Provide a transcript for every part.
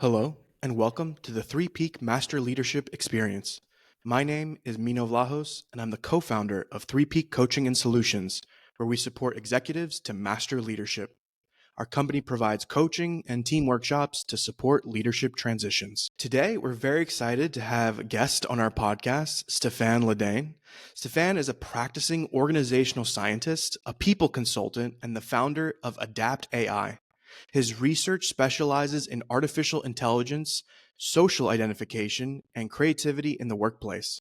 Hello, and welcome to the Three Peak Master Leadership Experience. My name is Mino Vlahos, and I'm the co-founder of Three Peak Coaching and Solutions, where we support executives to master leadership. Our company provides coaching and team workshops to support leadership transitions. Today, we're very excited to have a guest on our podcast, Stephan Ledain. Stephan is a practicing organizational scientist, a people consultant, and the founder of AdaptAI. His research specializes in artificial intelligence, social identification, and creativity in the workplace.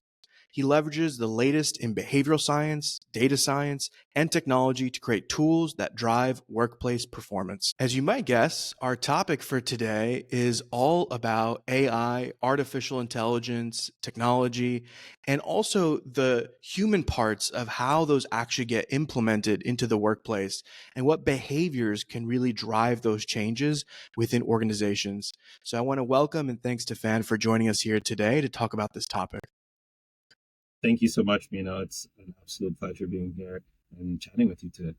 He leverages the latest in behavioral science, data science, and technology to create tools that drive workplace performance. As you might guess, our topic for today is all about AI, artificial intelligence, technology, and also the human parts of how those actually get implemented into the workplace and what behaviors can really drive those changes within organizations. So I want to welcome and thanks to Fan for joining us here today to talk about this topic. Thank you so much, Mino. It's an absolute pleasure being here and chatting with you today.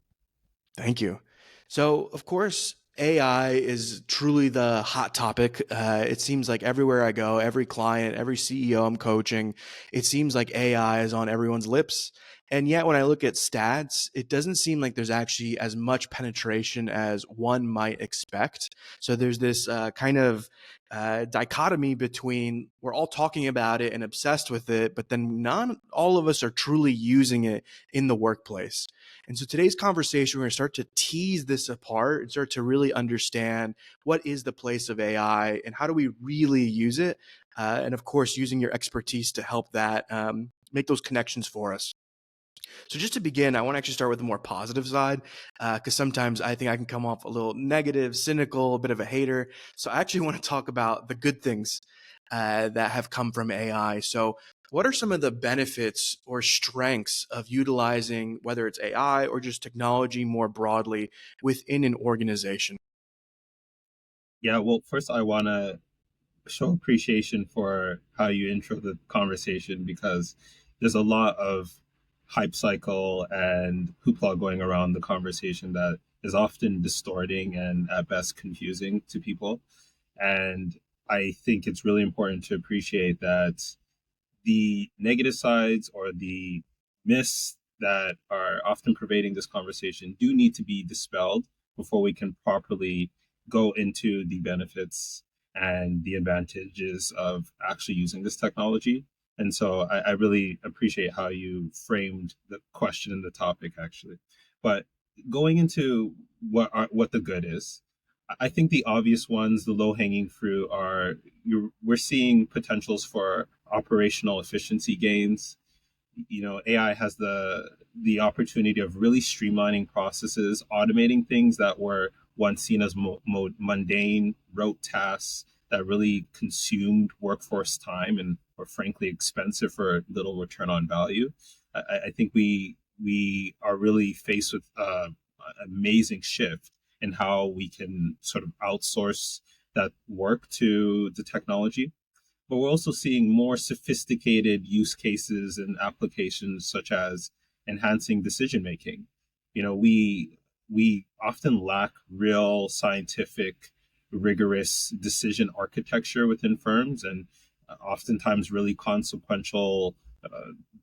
Thank you. So, of course, AI is truly the hot topic. It seems like everywhere I go, every client, every CEO I'm coaching, it seems like AI is on everyone's lips. And yet, when I look at stats, it doesn't seem like there's actually as much penetration as one might expect. So, there's this kind of dichotomy between we're all talking about it and obsessed with it, but then not all of us are truly using it in the workplace. And so today's conversation, we're going to start to tease this apart and start to really understand what is the place of AI and how do we really use it. And of course, using your expertise to help that make those connections for us. So just to begin, I want to actually start with the more positive side because sometimes I think I can come off a little negative, cynical, a bit of a hater. So I actually want to talk about the good things that have come from AI. So what are some of the benefits or strengths of utilizing whether it's AI or just technology more broadly within an organization? Yeah, well, first I want to show appreciation for how you intro the conversation because there's a lot of hype cycle and hoopla going around the conversation that is often distorting and at best confusing to people. And I think it's really important to appreciate that the negative sides or the myths that are often pervading this conversation do need to be dispelled before we can properly go into the benefits and the advantages of actually using this technology. And so I really appreciate how you framed the question and the topic, actually. But going into what the good is, I think the obvious ones, the low hanging fruit, are we're seeing potentials for operational efficiency gains. AI has the opportunity of really streamlining processes, automating things that were once seen as mundane, rote tasks that really consumed workforce time and were frankly expensive for little return on value. I think we are really faced with an amazing shift in how we can sort of outsource that work to the technology. But we're also seeing more sophisticated use cases and applications such as enhancing decision making. We often lack real scientific, rigorous decision architecture within firms, and oftentimes really consequential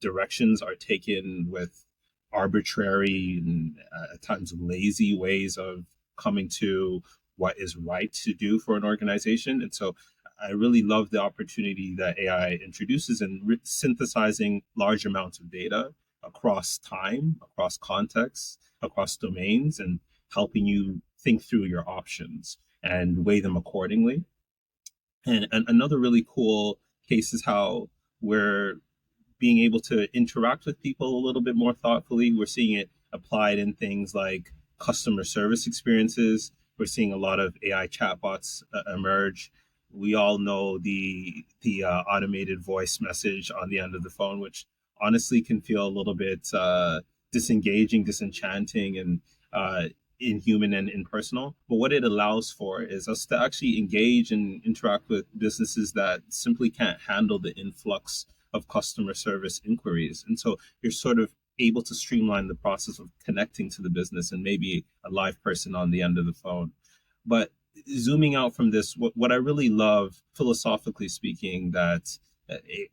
directions are taken with arbitrary and at times lazy ways of coming to what is right to do for an organization. And so I really love the opportunity that AI introduces in synthesizing large amounts of data across time, across contexts, across domains, and helping you think through your options and weigh them accordingly. And another really cool case is how we're being able to interact with people a little bit more thoughtfully. We're seeing it applied in things like customer service experiences. We're seeing a lot of AI chatbots emerge. We all know the automated voice message on the end of the phone, which honestly can feel a little bit disengaging, disenchanting, and inhuman and impersonal. But what it allows for is us to actually engage and interact with businesses that simply can't handle the influx of customer service inquiries. And so you're sort of able to streamline the process of connecting to the business and maybe a live person on the end of the phone. But zooming out from this, what I really love, philosophically speaking, that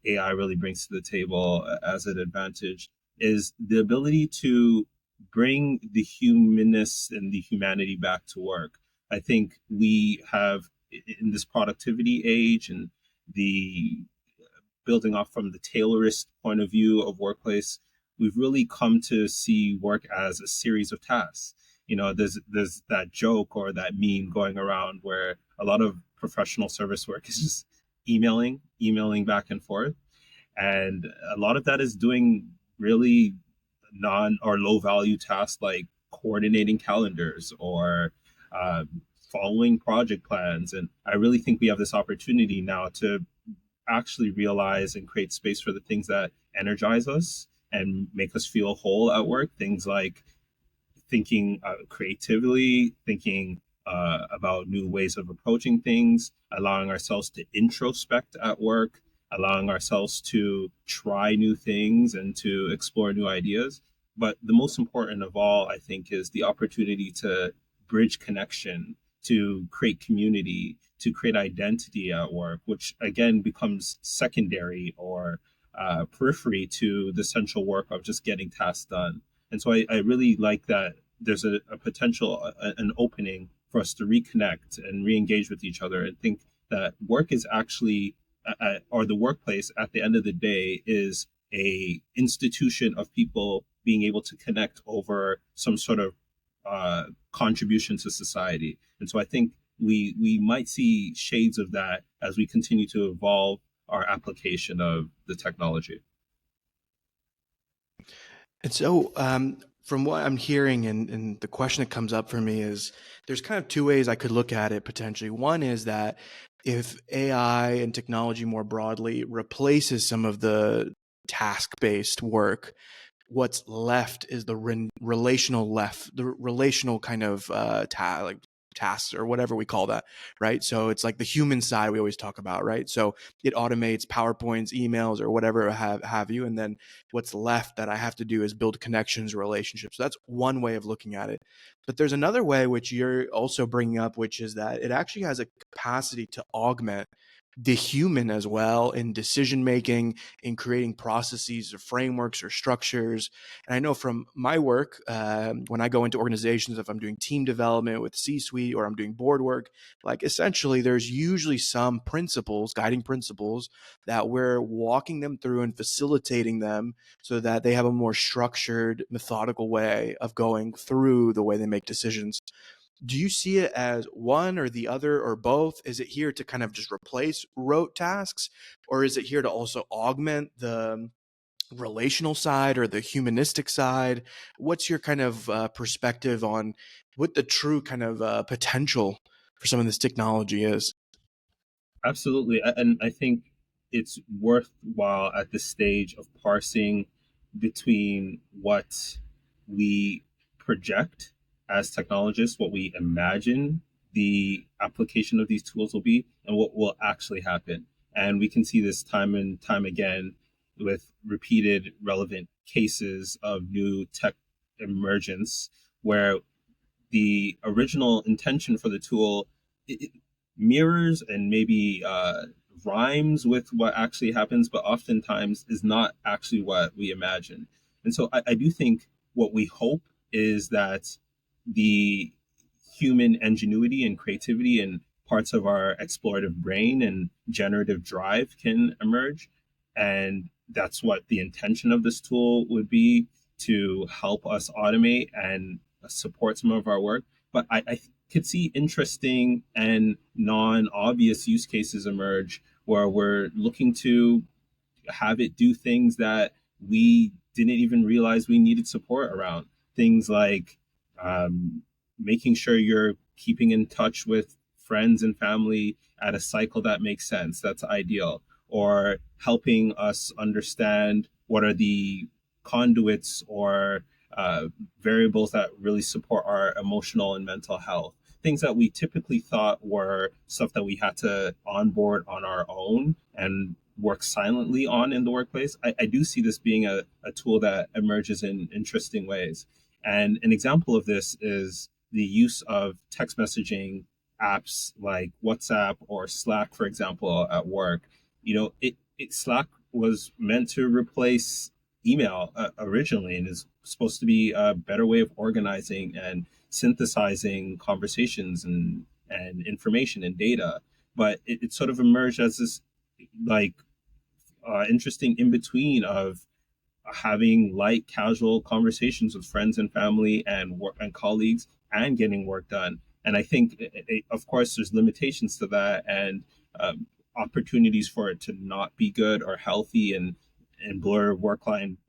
AI really brings to the table as an advantage is the ability to bring the humanness and the humanity back to work. I think we have, in this productivity age and the building off from the Taylorist point of view of workplace, we've really come to see work as a series of tasks. There's that joke or that meme going around where a lot of professional service work is just emailing back and forth, and a lot of that is doing really non or low value tasks like coordinating calendars or following project plans. And I really think we have this opportunity now to actually realize and create space for the things that energize us and make us feel whole at work. Things like thinking creatively, thinking about new ways of approaching things, allowing ourselves to introspect at work, allowing ourselves to try new things and to explore new ideas. But the most important of all, I think, is the opportunity to bridge connection, to create community, to create identity at work, which again becomes secondary or periphery to the central work of just getting tasks done. And so I really like that there's a potential, an opening for us to reconnect and re-engage with each other and think that work is actually, or the workplace at the end of the day is a institution of people being able to connect over some sort of contribution to society. And so I think we might see shades of that as we continue to evolve our application of the technology. And so, from what I'm hearing, and the question that comes up for me is there's kind of two ways I could look at it potentially. One is that if AI and technology more broadly replaces some of the task based work, what's left is the relational kind of like tasks or whatever we call that, right? So it's like the human side we always talk about, right? So it automates PowerPoints, emails, or whatever have you, and then what's left that I have to do is build connections, relationships. So that's one way of looking at it. But there's another way which you're also bringing up, which is that it actually has a capacity to augment the human as well in decision making, in creating processes or frameworks or structures. And I know from my work, when I go into organizations, if I'm doing team development with C-suite or I'm doing board work, like essentially there's usually some principles, guiding principles that we're walking them through and facilitating them so that they have a more structured, methodical way of going through the way they make decisions. Do you see it as one or the other or both? Is it here to kind of just replace rote tasks, or is it here to also augment the relational side or the humanistic side? What's your kind of perspective on what the true kind of potential for some of this technology is? Absolutely. And I think it's worthwhile at this stage of parsing between what we project as technologists, what we imagine the application of these tools will be, and what will actually happen. And we can see this time and time again with repeated relevant cases of new tech emergence where the original intention for the tool it mirrors and maybe rhymes with what actually happens, but oftentimes is not actually what we imagine. And so I do think what we hope is that the human ingenuity and creativity and parts of our explorative brain and generative drive can emerge. And that's what the intention of this tool would be, to help us automate and support some of our work. But I could see interesting and non-obvious use cases emerge where we're looking to have it do things that we didn't even realize we needed support around. Things like making sure you're keeping in touch with friends and family at a cycle that makes sense, that's ideal, or helping us understand what are the conduits or variables that really support our emotional and mental health. Things that we typically thought were stuff that we had to onboard on our own and work silently on in the workplace. I do see this being a tool that emerges in interesting ways. And an example of this is the use of text messaging apps like WhatsApp or Slack, for example, at work, Slack was meant to replace email originally, and is supposed to be a better way of organizing and synthesizing conversations and information and data. But it sort of emerged as this like interesting in between of having light, casual conversations with friends and family and work and colleagues and getting work done. And I think, of course, there's limitations to that and opportunities for it to not be good or healthy and blur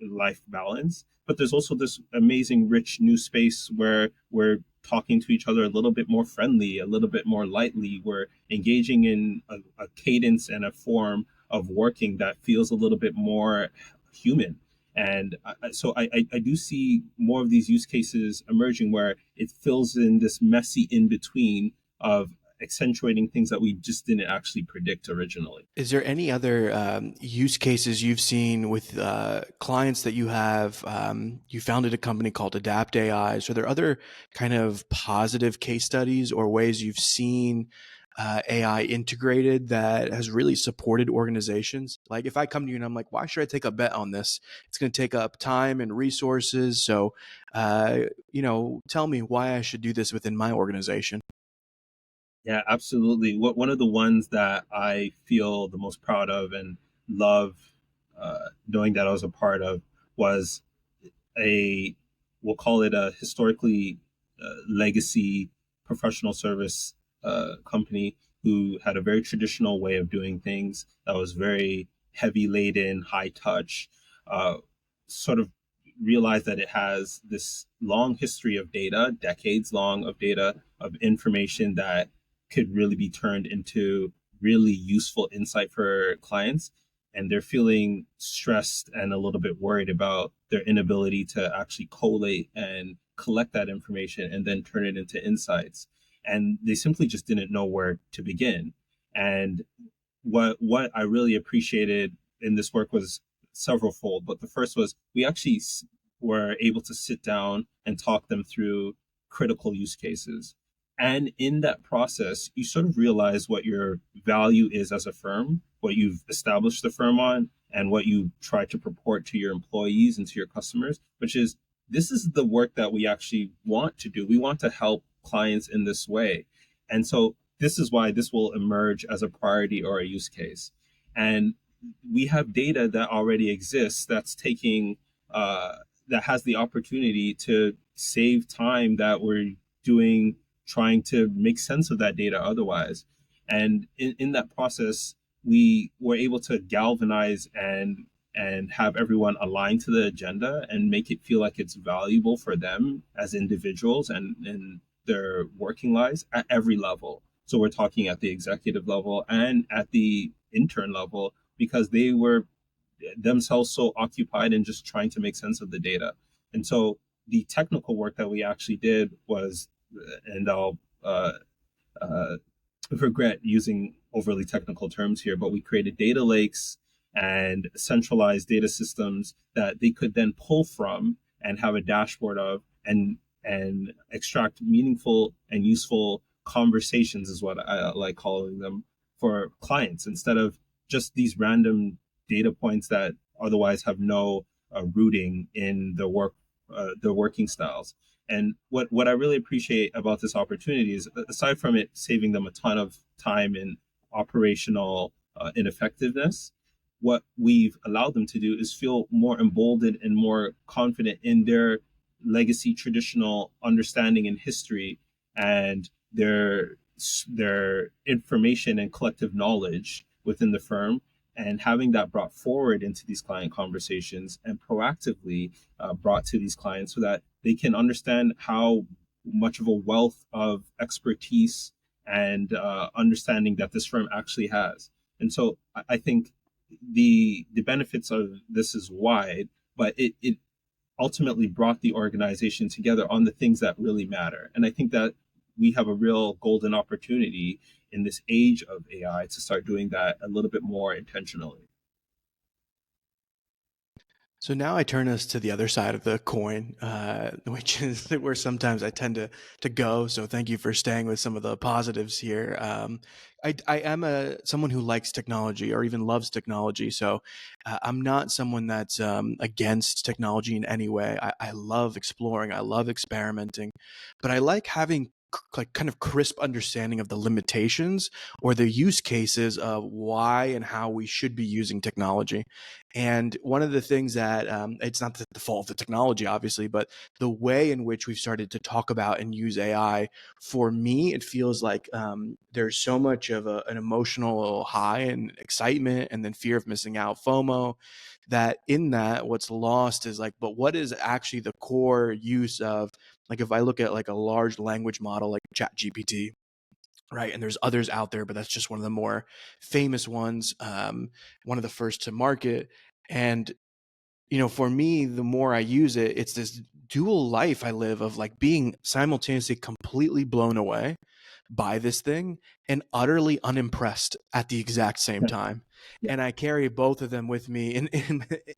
life balance. But there's also this amazing, rich new space where we're talking to each other a little bit more friendly, a little bit more lightly. We're engaging in a cadence and a form of working that feels a little bit more human. And I do see more of these use cases emerging where it fills in this messy in between of accentuating things that we just didn't actually predict originally. Is there any other use cases you've seen with clients that you have? You founded a company called AdaptAI. So, are there other kind of positive case studies or ways you've seen AI integrated that has really supported organizations? Like, if I come to you and I'm like, why should I take a bet on this? It's going to take up time and resources. So, tell me why I should do this within my organization. Yeah, absolutely. One of the ones that I feel the most proud of and love knowing that I was a part of was a we'll call it a historically legacy professional service company who had a very traditional way of doing things that was very heavy laden, high touch. Sort of realized that it has this long history of data, decades long of data, of information that could really be turned into really useful insight for clients. And they're feeling stressed and a little bit worried about their inability to actually collate and collect that information and then turn it into insights. And they simply just didn't know where to begin. And what I really appreciated in this work was several fold. But the first was we actually were able to sit down and talk them through critical use cases. And in that process, you sort of realize what your value is as a firm, what you've established the firm on, and what you try to purport to your employees and to your customers, which is this is the work that we actually want to do. We want to help clients in this way. And so this is why this will emerge as a priority or a use case. And we have data that already exists that's taking, that has the opportunity to save time that we're doing trying to make sense of that data otherwise. And in that process, we were able to galvanize and have everyone align to the agenda and make it feel like it's valuable for them as individuals and their working lives at every level. So we're talking at the executive level and at the intern level because they were themselves so occupied in just trying to make sense of the data. And so the technical work that we actually did was, and I'll uh, regret using overly technical terms here, but we created data lakes and centralized data systems that they could then pull from and have a dashboard of and extract meaningful and useful conversations is what I like calling them for clients instead of just these random data points that otherwise have no rooting in the working styles. And what I really appreciate about this opportunity is, aside from it saving them a ton of time and operational ineffectiveness, what we've allowed them to do is feel more emboldened and more confident in their legacy, traditional understanding and history, and their information and collective knowledge within the firm, and having that brought forward into these client conversations and proactively brought to these clients so that they can understand how much of a wealth of expertise and understanding that this firm actually has. And so I think the benefits of this is wide, but it ultimately brought the organization together on the things that really matter. And I think that we have a real golden opportunity in this age of AI to start doing that a little bit more intentionally. So now I turn us to the other side of the coin, which is where sometimes I tend to go. So thank you for staying with some of the positives here. I am someone who likes technology or even loves technology. So I'm not someone that's against technology in any way. I love exploring. I love experimenting, but I like having like kind of crisp understanding of the limitations or the use cases of why and how we should be using technology. And one of the things that it's not the fault of the technology, obviously, but the way in which we've started to talk about and use AI, for me, it feels like there's so much of an emotional high and excitement and then fear of missing out, FOMO, that in that, what's lost is like, but what is actually the core use of, like, if I look at like a large language model like ChatGPT, right? And there's others out there, but that's just one of the more famous ones, one of the first to market. And for me, the more I use it, it's this dual life I live of like being simultaneously completely blown away by this thing and utterly unimpressed at the exact same time. Yeah, And I carry both of them with me in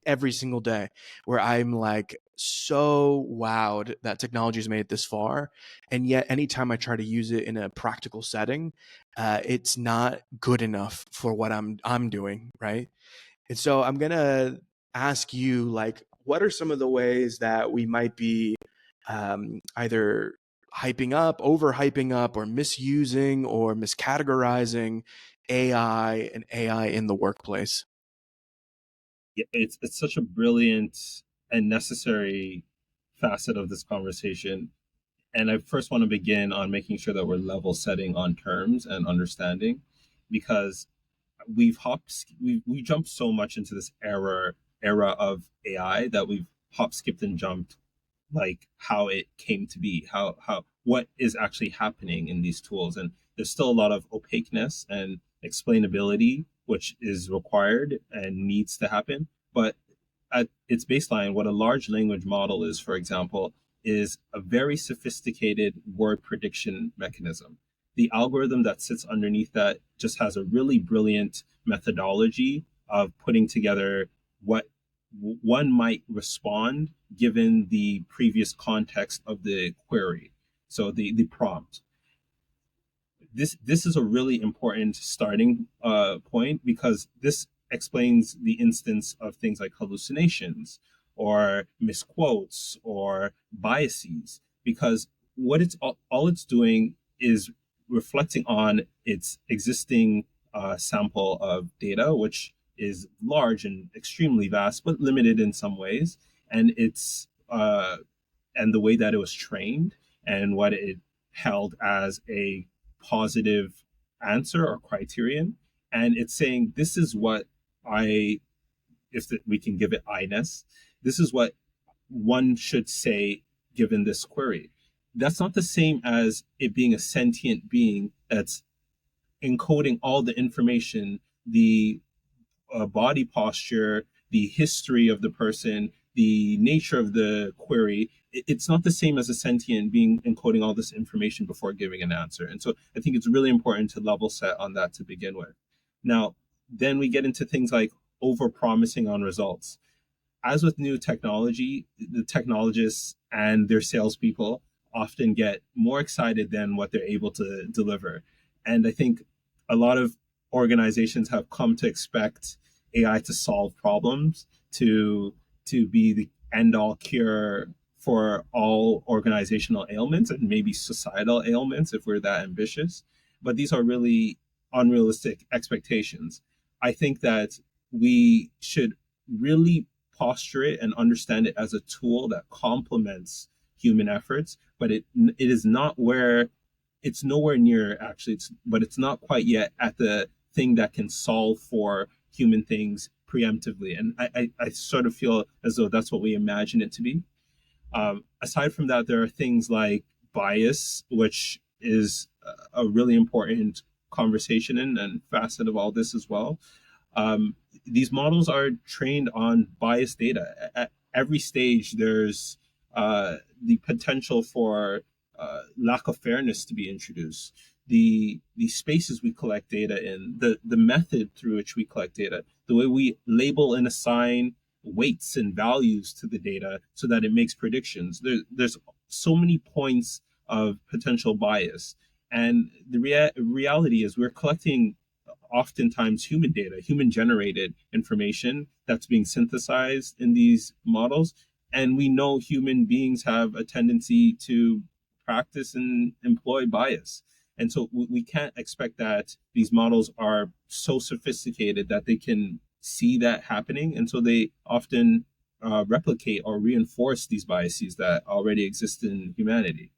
every single day, where I'm like so wowed that technology has made it this far. And yet, anytime I try to use it in a practical setting, it's not good enough for what I'm doing, right? And so I'm gonna ask you, like, what are some of the ways that we might be either overhyping up, or misusing or miscategorizing AI and AI in the workplace? yeah, it's such a brilliant and necessary facet of this conversation. And I first want to begin on making sure that we're level setting on terms and understanding, because we jumped so much into this era of AI that we've hop skipped and jumped like how it came to be, how what is actually happening in these tools. And there's still a lot of opaqueness and explainability which is required and needs to happen. But at its baseline, what a large language model is, for example, is a very sophisticated word prediction mechanism. The algorithm that sits underneath that just has a really brilliant methodology of putting together what one might respond given the previous context of the query. So the prompt. This is a really important starting point, because this explains the instance of things like hallucinations or misquotes or biases, because what all it's doing is reflecting on its existing sample of data, which is large and extremely vast but limited in some ways, and and the way that it was trained and what it held as a positive answer or criterion. And it's saying, this is what I, we can give it I-ness, this is what one should say given this query. That's not the same as it being a sentient being that's encoding all the information, the body posture, the history of the person, the nature of the query. It's not the same as a sentient being encoding all this information before giving an answer. And so I think it's really important to level set on that to begin with. Now, then we get into things like over promising on results. As with new technology, the technologists and their salespeople often get more excited than what they're able to deliver. And I think a lot of organizations have come to expect AI to solve problems, to be the end all cure for all organizational ailments and maybe societal ailments if we're that ambitious. But these are really unrealistic expectations. I think that we should really posture it and understand it as a tool that complements human efforts, but it is not where it's nowhere near actually, but it's not quite yet at the thing that can solve for human things preemptively. And I sort of feel as though that's what we imagine it to be. Aside from that, there are things like bias, which is a really important conversation and facet of all this as well. Um, these models are trained on biased data. At every stage, there's the potential for lack of fairness to be introduced. The spaces we collect data in, the method through which we collect data, the way we label and assign weights and values to the data so that it makes predictions. There's so many points of potential bias. And the reality is we're collecting oftentimes human data, human generated information that's being synthesized in these models. And we know human beings have a tendency to practice and employ bias. And so we can't expect that these models are so sophisticated that they can see that happening. And so they often replicate or reinforce these biases that already exist in humanity.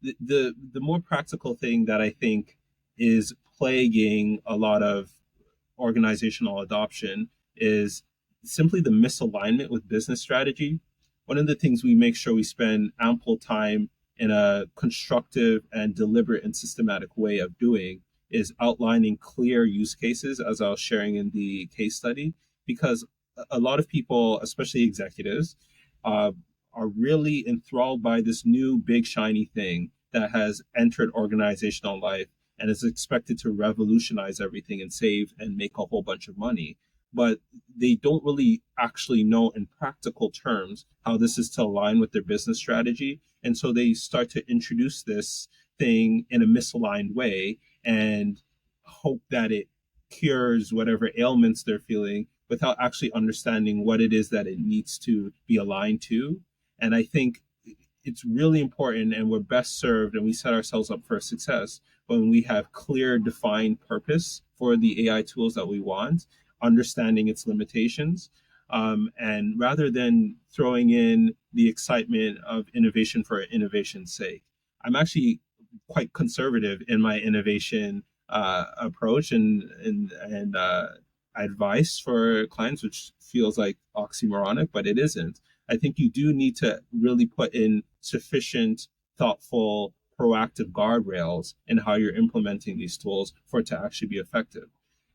The more practical thing that I think is plaguing a lot of organizational adoption is simply the misalignment with business strategy. One of the things we make sure we spend ample time in a constructive and deliberate and systematic way of doing is outlining clear use cases, as I was sharing in the case study, because a lot of people, especially executives, uh, are really enthralled by this new big shiny thing that has entered organizational life and is expected to revolutionize everything and save and make a whole bunch of money. But they don't really actually know in practical terms how this is to align with their business strategy. And so they start to introduce this thing in a misaligned way and hope that it cures whatever ailments they're feeling without actually understanding what it is that it needs to be aligned to. And I think it's really important, and we're best served and we set ourselves up for success when we have clear defined purpose for the AI tools that we want, understanding its limitations, and rather than throwing in the excitement of innovation for innovation's sake. I'm actually quite conservative in my innovation approach and advice for clients, which feels like oxymoronic, but it isn't. I think you do need to really put in sufficient, thoughtful, proactive guardrails in how you're implementing these tools for it to actually be effective.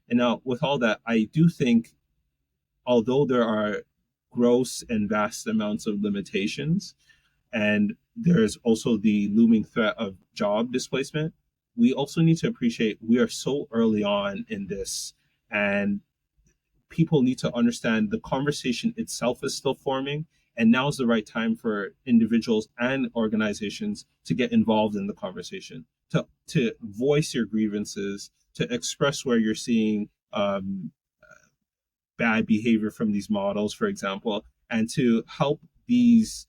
And now, with all that, I do think, although there are gross and vast amounts of limitations, and there's also the looming threat of job displacement, we also need to appreciate we are so early on in this, and people need to understand the conversation itself is still forming, and now is the right time for individuals and organizations to get involved in the conversation, to voice your grievances, to express where you're seeing bad behavior from these models, for example, and to help these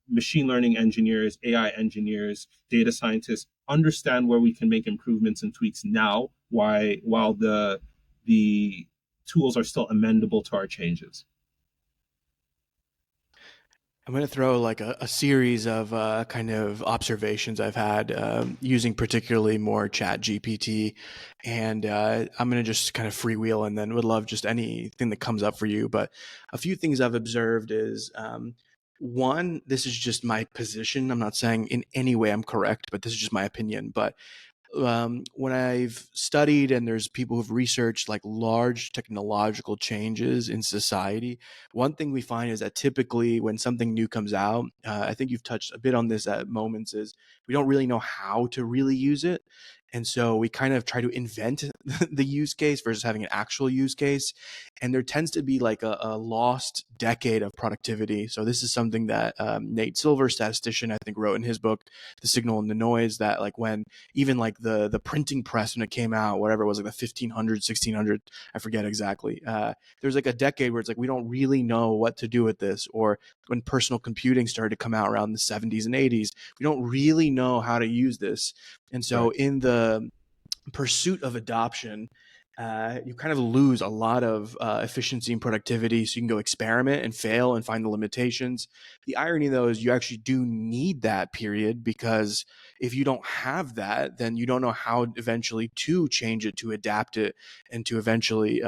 machine learning engineers, AI engineers, data scientists understand where we can make improvements and tweaks now, while the tools are still amendable to our changes. I'm going to throw like a series of kind of observations I've had using particularly more ChatGPT, and I'm going to just kind of freewheel and then would love just anything that comes up for you. But a few things I've observed is one, this is just my position. I'm not saying in any way I'm correct, but this is just my opinion. But when I've studied and there's people who've researched like large technological changes in society, one thing we find is that typically when something new comes out, I think you've touched a bit on this at moments, is we don't really know how to really use it. And so we kind of try to invent the use case versus having an actual use case. And there tends to be like a lost decade of productivity. So this is something that Nate Silver, statistician, I think wrote in his book, The Signal and the Noise, that like when even like the printing press when it came out, whatever it was, like the 1500, 1600, I forget exactly. There's like a decade where it's like we don't really know what to do with this. Or when personal computing started to come out around the 70s and 80s, we don't really know how to use this. And so Right. in the pursuit of adoption, you kind of lose a lot of efficiency and productivity. So you can go experiment and fail and find the limitations. The irony, though, is you actually do need that period, because if you don't have that, then you don't know how eventually to change it, to adapt it, and to eventually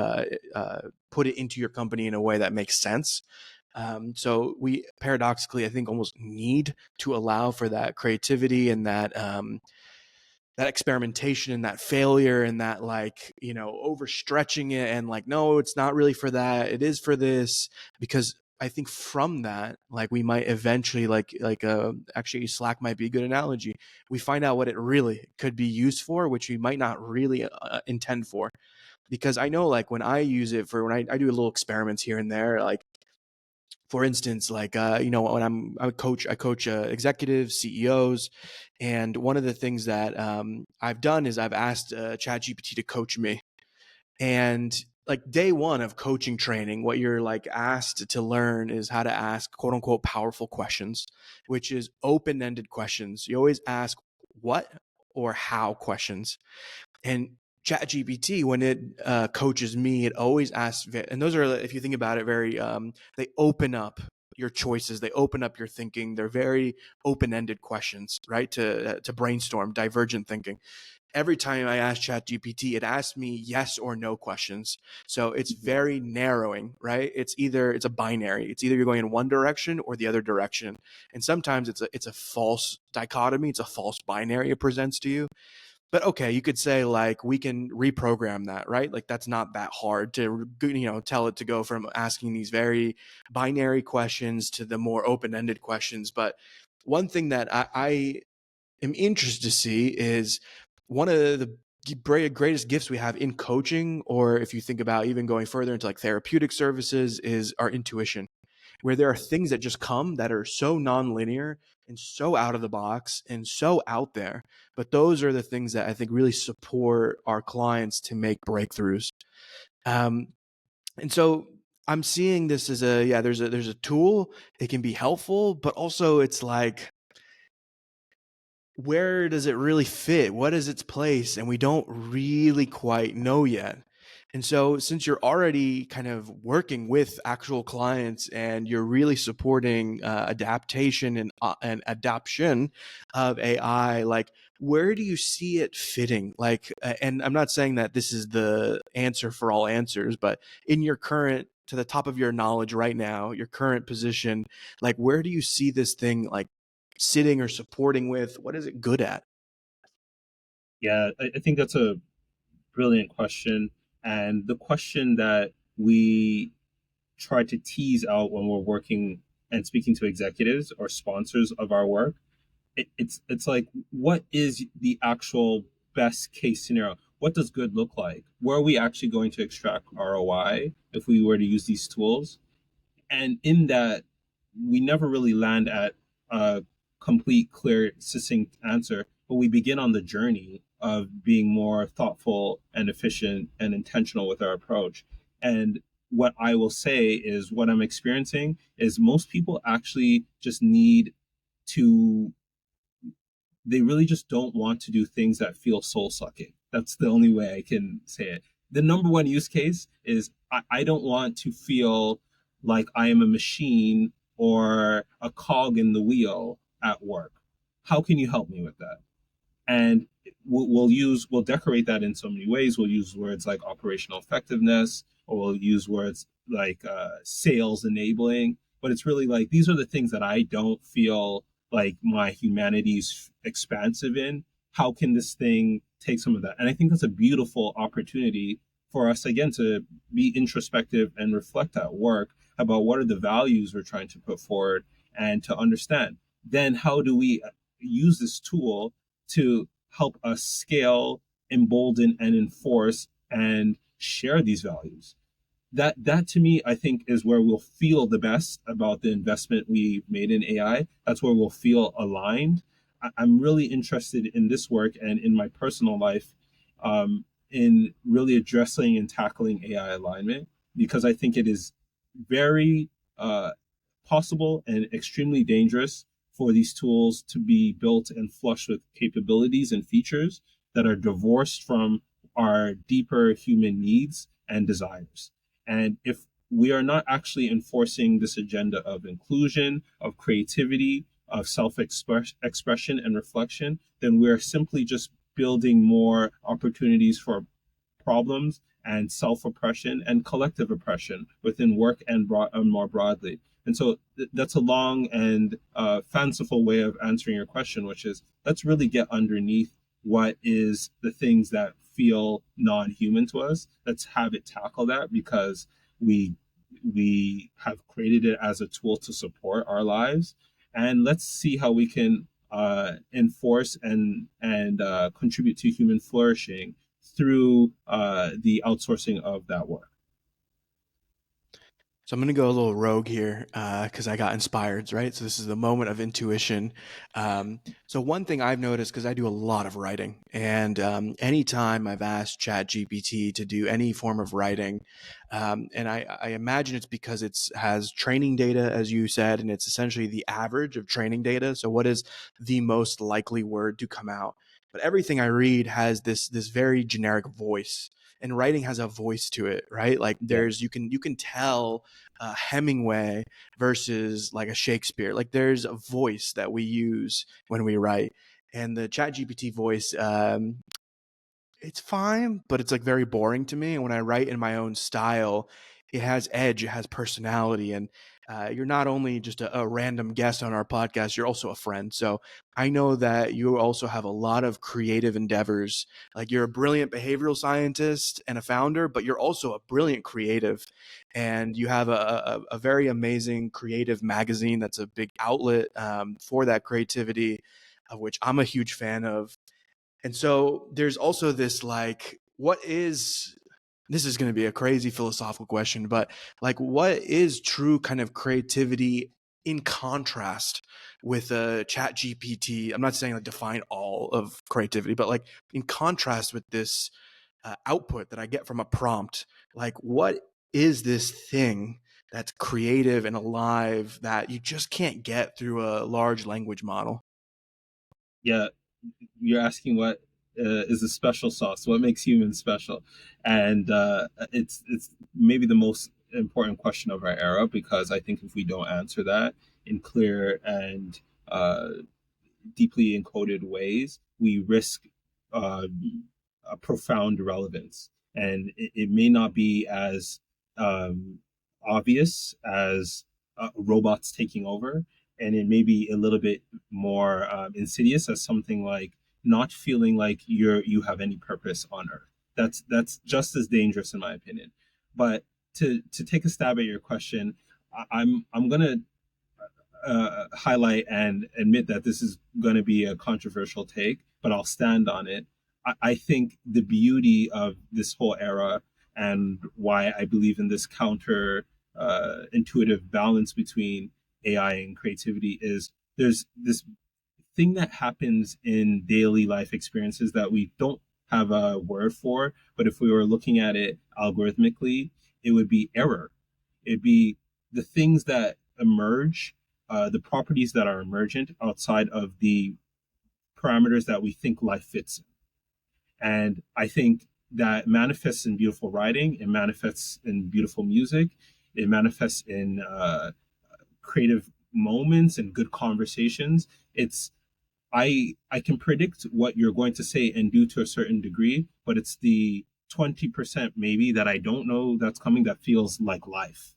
put it into your company in a way that makes sense. So we paradoxically, I think, almost need to allow for that creativity and that experimentation and that failure and that, like, overstretching it and like, no, it's not really for that, it is for this. Because I think from that, like, we might eventually actually Slack might be a good analogy. We find out what it really could be used for, which we might not really intend for. because I know like when I use it for when I do little experiments here and there, like for instance, like when I coach executives, CEOs, and one of the things that I've done is I've asked ChatGPT to coach me. And like day one of coaching training, what you're like asked to learn is how to ask quote unquote powerful questions, which is open ended questions. You always ask what or how questions. And ChatGPT, when it coaches me, it always asks, and those are, if you think about it, very, they open up your choices, they open up your thinking. They're very open ended questions, right? To brainstorm, divergent thinking. Every time I ask ChatGPT, it asks me yes or no questions. So it's very narrowing, right? It's a binary. It's either you're going in one direction or the other direction. And sometimes it's a false dichotomy. It's a false binary it presents to you. But okay, you could say like we can reprogram that, right? Like that's not that hard to tell it to go from asking these very binary questions to the more open-ended questions. But one thing that I am interested to see is one of the greatest gifts we have in coaching, or if you think about even going further into like therapeutic services, is our intuition, where there are things that just come that are so nonlinear and so out of the box and so out there. But those are the things that I think really support our clients to make breakthroughs. Um, and so I'm seeing this as there's a tool. It can be helpful, but also it's like, where does it really fit? What is its place? And we don't really quite know yet. And so, since you're already kind of working with actual clients and you're really supporting adaptation and adoption of AI, like where do you see it fitting? Like, and I'm not saying that this is the answer for all answers, but in your current, to the top of your knowledge right now, your current position, like where do you see this thing like sitting or supporting with? What is it good at? Yeah, I think that's a brilliant question. And the question that we try to tease out when we're working and speaking to executives or sponsors of our work, it's like, what is the actual best case scenario? What does good look like? Where are we actually going to extract ROI if we were to use these tools? And in that, we never really land at a complete, clear, succinct answer, but we begin on the journey of being more thoughtful and efficient and intentional with our approach. And what I will say is, what I'm experiencing is most people actually just need to, they really just don't want to do things that feel soul sucking. That's the only way I can say it. The number one use case is, I don't want to feel like I am a machine or a cog in the wheel at work. How can you help me with that? And we'll decorate that in so many ways. We'll use words like operational effectiveness, or we'll use words like sales enabling. But it's really like, these are the things that I don't feel like my humanity's expansive in. How can this thing take some of that? And I think that's a beautiful opportunity for us, again, to be introspective and reflect at work about what are the values we're trying to put forward, and to understand then how do we use this tool to help us scale, embolden, and enforce and share these values. That to me, I think, is where we'll feel the best about the investment we made in AI. That's where we'll feel aligned. I'm really interested in this work and in my personal life, in really addressing and tackling AI alignment, because I think it is very possible and extremely dangerous for these tools to be built and flushed with capabilities and features that are divorced from our deeper human needs and desires. And if we are not actually enforcing this agenda of inclusion, of creativity, of self-expression and reflection, then we are simply just building more opportunities for problems and self-oppression and collective oppression within work and more broadly. And so that's a long and fanciful way of answering your question, which is, let's really get underneath what is the things that feel non-human to us. Let's have it tackle that, because we have created it as a tool to support our lives, and let's see how we can enforce and contribute to human flourishing through the outsourcing of that work. So I'm going to go a little rogue here because I got inspired, right? So this is the moment of intuition. So one thing I've noticed, because I do a lot of writing, and anytime I've asked ChatGPT to do any form of writing, and I imagine it's because it's has training data, as you said, and it's essentially the average of training data. So what is the most likely word to come out? But everything I read has this very generic voice, and writing has a voice to it, right? Like Yeah. there's you can tell Hemingway versus like a Shakespeare. Like there's a voice that we use when we write, and the Chat GPT voice, it's fine, but it's like very boring to me. And when I write in my own style, it has edge, it has personality, and you're not only just a random guest on our podcast, you're also a friend. So I know that you also have a lot of creative endeavors. Like you're a brilliant behavioral scientist and a founder, but you're also a brilliant creative, and you have a very amazing creative magazine that's a big outlet for that creativity, of which I'm a huge fan of. And so there's also this like, what is this is going to be a crazy philosophical question, but like, what is true kind of creativity in contrast with a chat GPT? I'm not saying like define all of creativity, but like in contrast with this output that I get from a prompt, like what is this thing that's creative and alive that you just can't get through a large language model? Yeah, you're asking what is the special sauce, what makes humans special, and it's maybe the most important question of our era, because I think if we don't answer that in clear and uh, deeply encoded ways, we risk uh, a profound relevance. And it may not be as um, obvious as robots taking over, and it may be a little bit more insidious as something like not feeling like you have any purpose on Earth. That's just as dangerous in my opinion. But to take a stab at your question, I'm gonna highlight and admit that this is going to be a controversial take, but I'll stand on it. I think the beauty of this whole era and why I believe in this counter intuitive balance between AI and creativity is there's this thing that happens in daily life experiences that we don't have a word for, but if we were looking at it algorithmically, it would be error. It'd be the things that emerge, the properties that are emergent outside of the parameters that we think life fits. And I think that manifests in beautiful writing, it manifests in beautiful music, it manifests in creative moments and good conversations. It's I can predict what you're going to say and do to a certain degree, but it's the 20% maybe that I don't know that's coming that feels like life.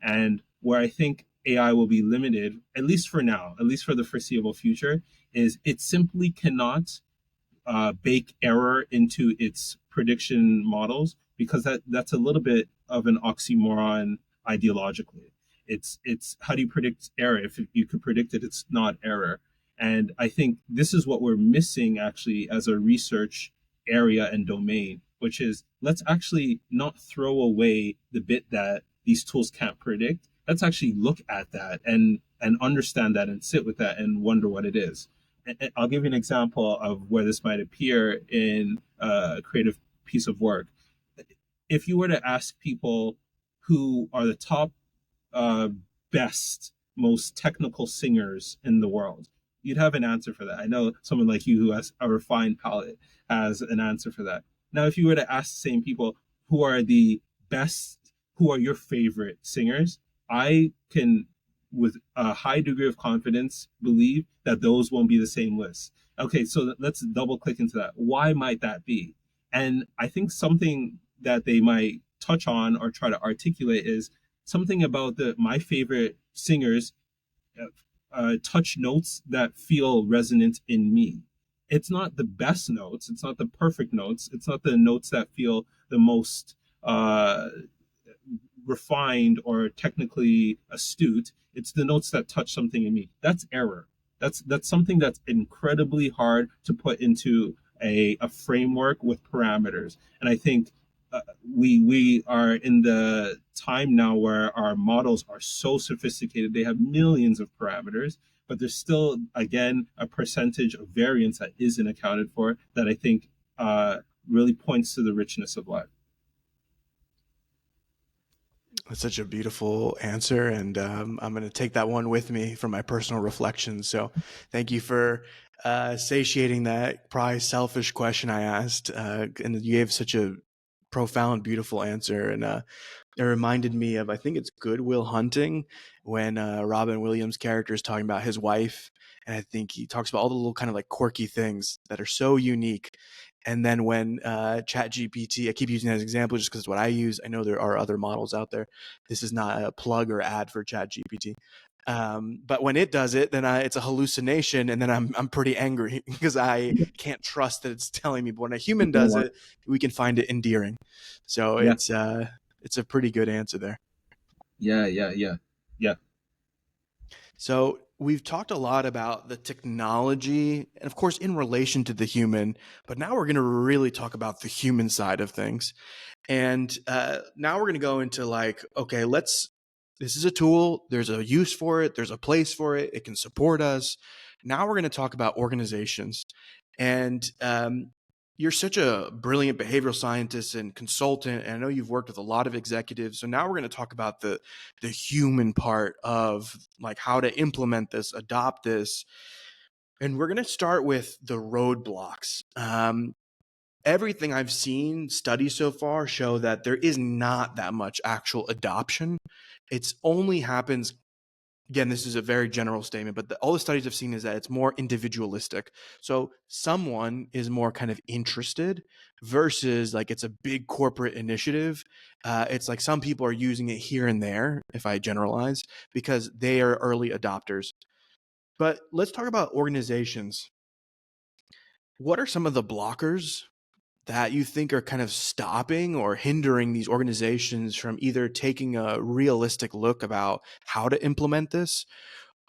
And where I think AI will be limited, at least for now, at least for the foreseeable future, is it simply cannot bake error into its prediction models, because that's a little bit of an oxymoron ideologically. It's how do you predict error? If you could predict it, it's not error. And I think this is what we're missing actually as a research area and domain, which is let's actually not throw away the bit that these tools can't predict. Let's actually look at that and understand that and sit with that and wonder what it is. I'll give you an example of where this might appear in a creative piece of work. If you were to ask people who are the top uh, best, most technical singers in the world, you'd have an answer for that. I know someone like you who has a refined palate has an answer for that. Now, if you were to ask the same people who are the best, who are your favorite singers, I can, with a high degree of confidence, believe that those won't be the same list. Okay, so let's double click into that. Why might that be? And I think something that they might touch on or try to articulate is something about the my favorite singers touch notes that feel resonant in me. It's not the best notes. It's not the perfect notes. It's not the notes that feel the most refined or technically astute. It's the notes that touch something in me. That's error. That's something that's incredibly hard to put into a framework with parameters. And I think we are in the time now where our models are so sophisticated, they have millions of parameters, but there's still, again, a percentage of variance that isn't accounted for that I think uh, really points to the richness of life. That's such a beautiful answer, and I'm going to take that one with me for my personal reflections. So, thank you for satiating that probably selfish question I asked, and you gave such a profound, beautiful answer. And it reminded me of, I think it's Good Will Hunting, when Robin Williams' character is talking about his wife, and I think he talks about all the little kind of like quirky things that are so unique. And then when ChatGPT, I keep using that as an example just because it's what I use. I know there are other models out there. This is not a plug or ad for ChatGPT. But when it does it, then it's a hallucination, and then I'm pretty angry because I can't trust that it's telling me. But when a human does it, we can find it endearing. So Yeah, it's a pretty good answer there. yeah, yeah, yeah, yeah, So we've talked a lot about the technology and of course in relation to the human, but now we're going to really talk about the human side of things. And now we're going to go into like, okay, this is a tool, there's a use for it, there's a place for it, it can support us. Now we're going to talk about organizations. And you're such a brilliant behavioral scientist and consultant, and I know you've worked with a lot of executives. So now we're going to talk about the human part of like how to implement this, adopt this, and we're going to start with the roadblocks. Everything I've seen, studies so far show that there is not that much actual adoption. It's only happens, again, this is a very general statement, but all the studies I've seen is that it's more individualistic. So someone is more kind of interested versus like it's a big corporate initiative. It's like some people are using it here and there, if I generalize, because they are early adopters. But let's talk about organizations. What are some of the blockers that you think are kind of stopping or hindering these organizations from either taking a realistic look about how to implement this,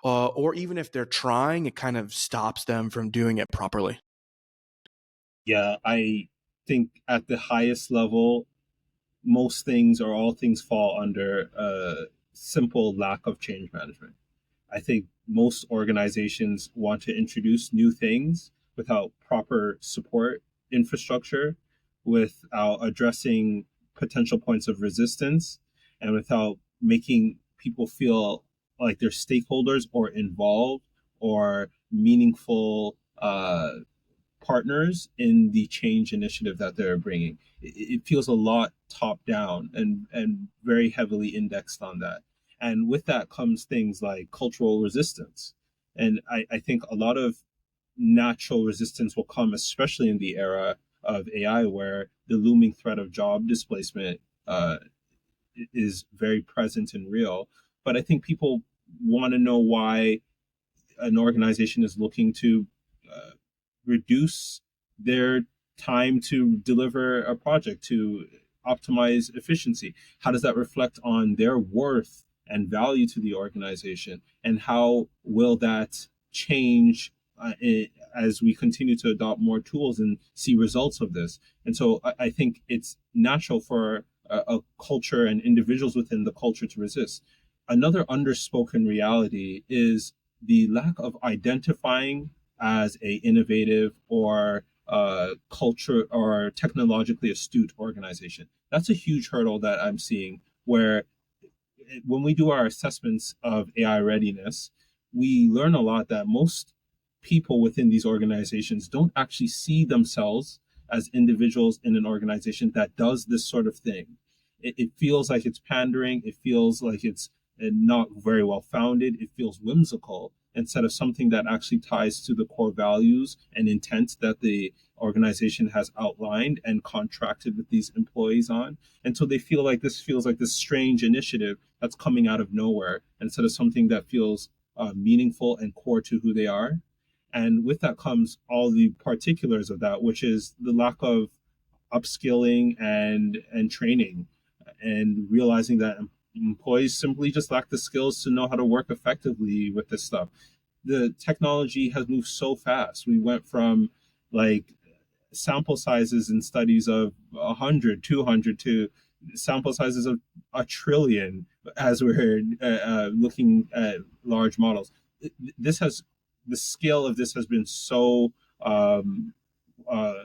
or even if they're trying, it kind of stops them from doing it properly? yeah. I think at the highest level, most things or all things fall under a simple lack of change management. I think most organizations want to introduce new things without proper support infrastructure, without addressing potential points of resistance, and without making people feel like they're stakeholders or involved or meaningful partners in the change initiative that they're bringing. It feels a lot top down and very heavily indexed on that. And with that comes things like cultural resistance. And I think a lot of natural resistance will come, especially in the era of AI, where the looming threat of job displacement is very present and real. But I think people want to know why an organization is looking to uh, reduce their time to deliver a project, to optimize efficiency. How does that reflect on their worth and value to the organization? And how will that change as we continue to adopt more tools and see results of this? And so I think it's natural for a culture and individuals within the culture to resist. Another underspoken reality is the lack of identifying as a innovative or culture or technologically astute organization. That's a huge hurdle that I'm seeing where when we do our assessments of AI readiness, we learn a lot that most people within these organizations don't actually see themselves as individuals in an organization that does this sort of thing. It feels like it's pandering. It feels like it's not very well founded. It feels whimsical instead of something that actually ties to the core values and intent that the organization has outlined and contracted with these employees on. And so they feel like this feels like this strange initiative that's coming out of nowhere instead of something that feels meaningful and core to who they are. And with that comes all the particulars of that, which is the lack of upskilling and training, and realizing that employees simply just lack the skills to know how to work effectively with this stuff. The technology has moved so fast. We went from like sample sizes in studies of 100, 200 to sample sizes of a trillion as we're looking at large models. This has the scale of this has been so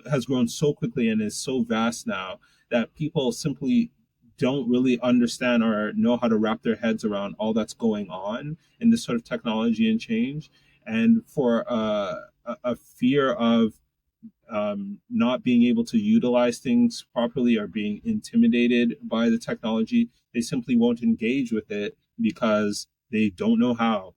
has grown so quickly and is so vast now that people simply don't really understand or know how to wrap their heads around all that's going on in this sort of technology and change. And for a fear of not being able to utilize things properly or being intimidated by the technology, they simply won't engage with it because they don't know how.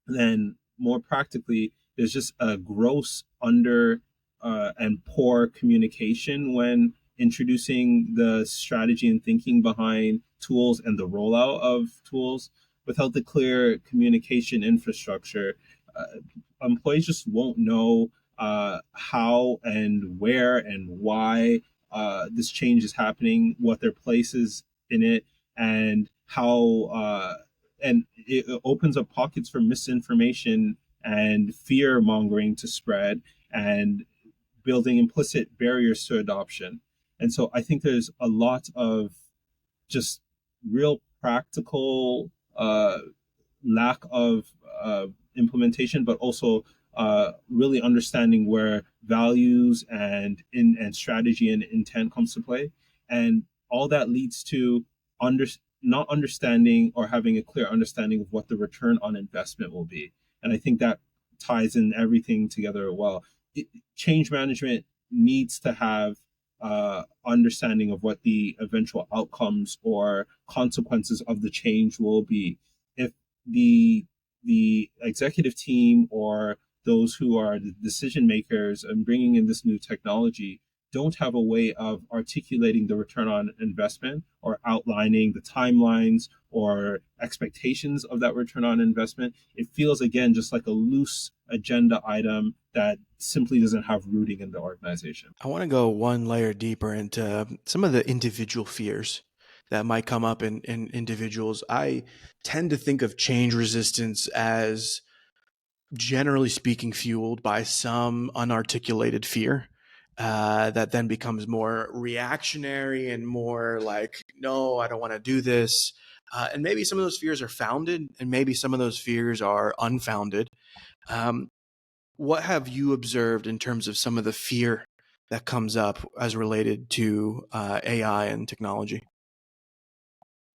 Then more practically, there's just a gross under and poor communication when introducing the strategy and thinking behind tools and the rollout of tools. Without the clear communication infrastructure, uh, employees just won't know how and where and why this change is happening, what their place is in it, and how and it opens up pockets for misinformation and fear mongering to spread and building implicit barriers to adoption. And so I think there's a lot of just real practical lack of implementation, but also really understanding where values and strategy and intent comes to play, and all that leads to under not understanding or having a clear understanding of what the return on investment will be. And I think that ties in everything together well. Change management needs to have understanding of what the eventual outcomes or consequences of the change will be. If the executive team or those who are the decision makers and bringing in this new technology don't have a way of articulating the return on investment or outlining the timelines or expectations of that return on investment, it feels again just like a loose agenda item that simply doesn't have rooting in the organization. I want to go one layer deeper into some of the individual fears that might come up in individuals. I tend to think of change resistance as, generally speaking, fueled by some unarticulated fear that then becomes more reactionary and more like, no, I don't want to do this. And maybe some of those fears are founded, and maybe some of those fears are unfounded. Um, what have you observed in terms of some of the fear that comes up as related to AI and technology?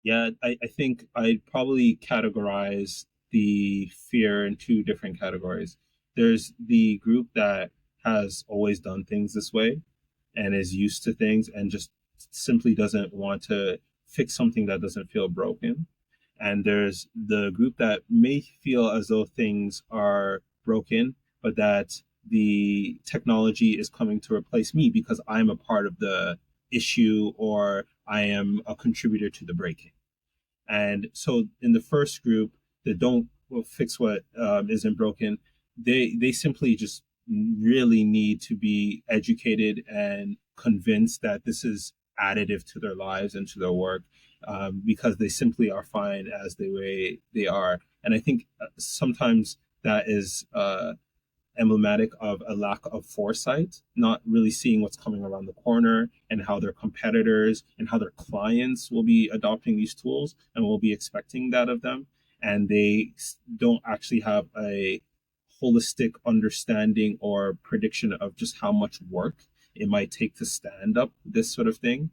Yeah, I think I'd probably categorize the fear in two different categories. There's the group that has always done things this way and is used to things and just simply doesn't want to fix something that doesn't feel broken. And there's the group that may feel as though things are broken, but that the technology is coming to replace me because I'm a part of the issue or I am a contributor to the breaking. And so in the first group that don't fix what isn't broken, they simply just really need to be educated and convinced that this is additive to their lives and to their work, because they simply are fine as the way they are. And I think sometimes that is emblematic of a lack of foresight, not really seeing what's coming around the corner and how their competitors and how their clients will be adopting these tools and will be expecting that of them. And they don't actually have a holistic understanding or prediction of just how much work it might take to stand up this sort of thing.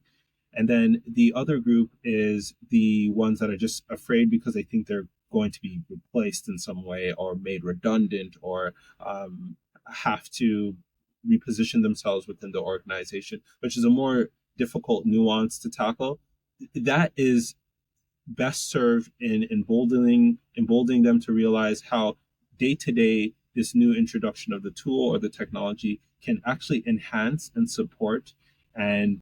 And then the other group is the ones that are just afraid because they think they're going to be replaced in some way or made redundant or have to reposition themselves within the organization, which is a more difficult nuance to tackle. That is best served in emboldening them to realize how day to day this new introduction of the tool or the technology can actually enhance and support and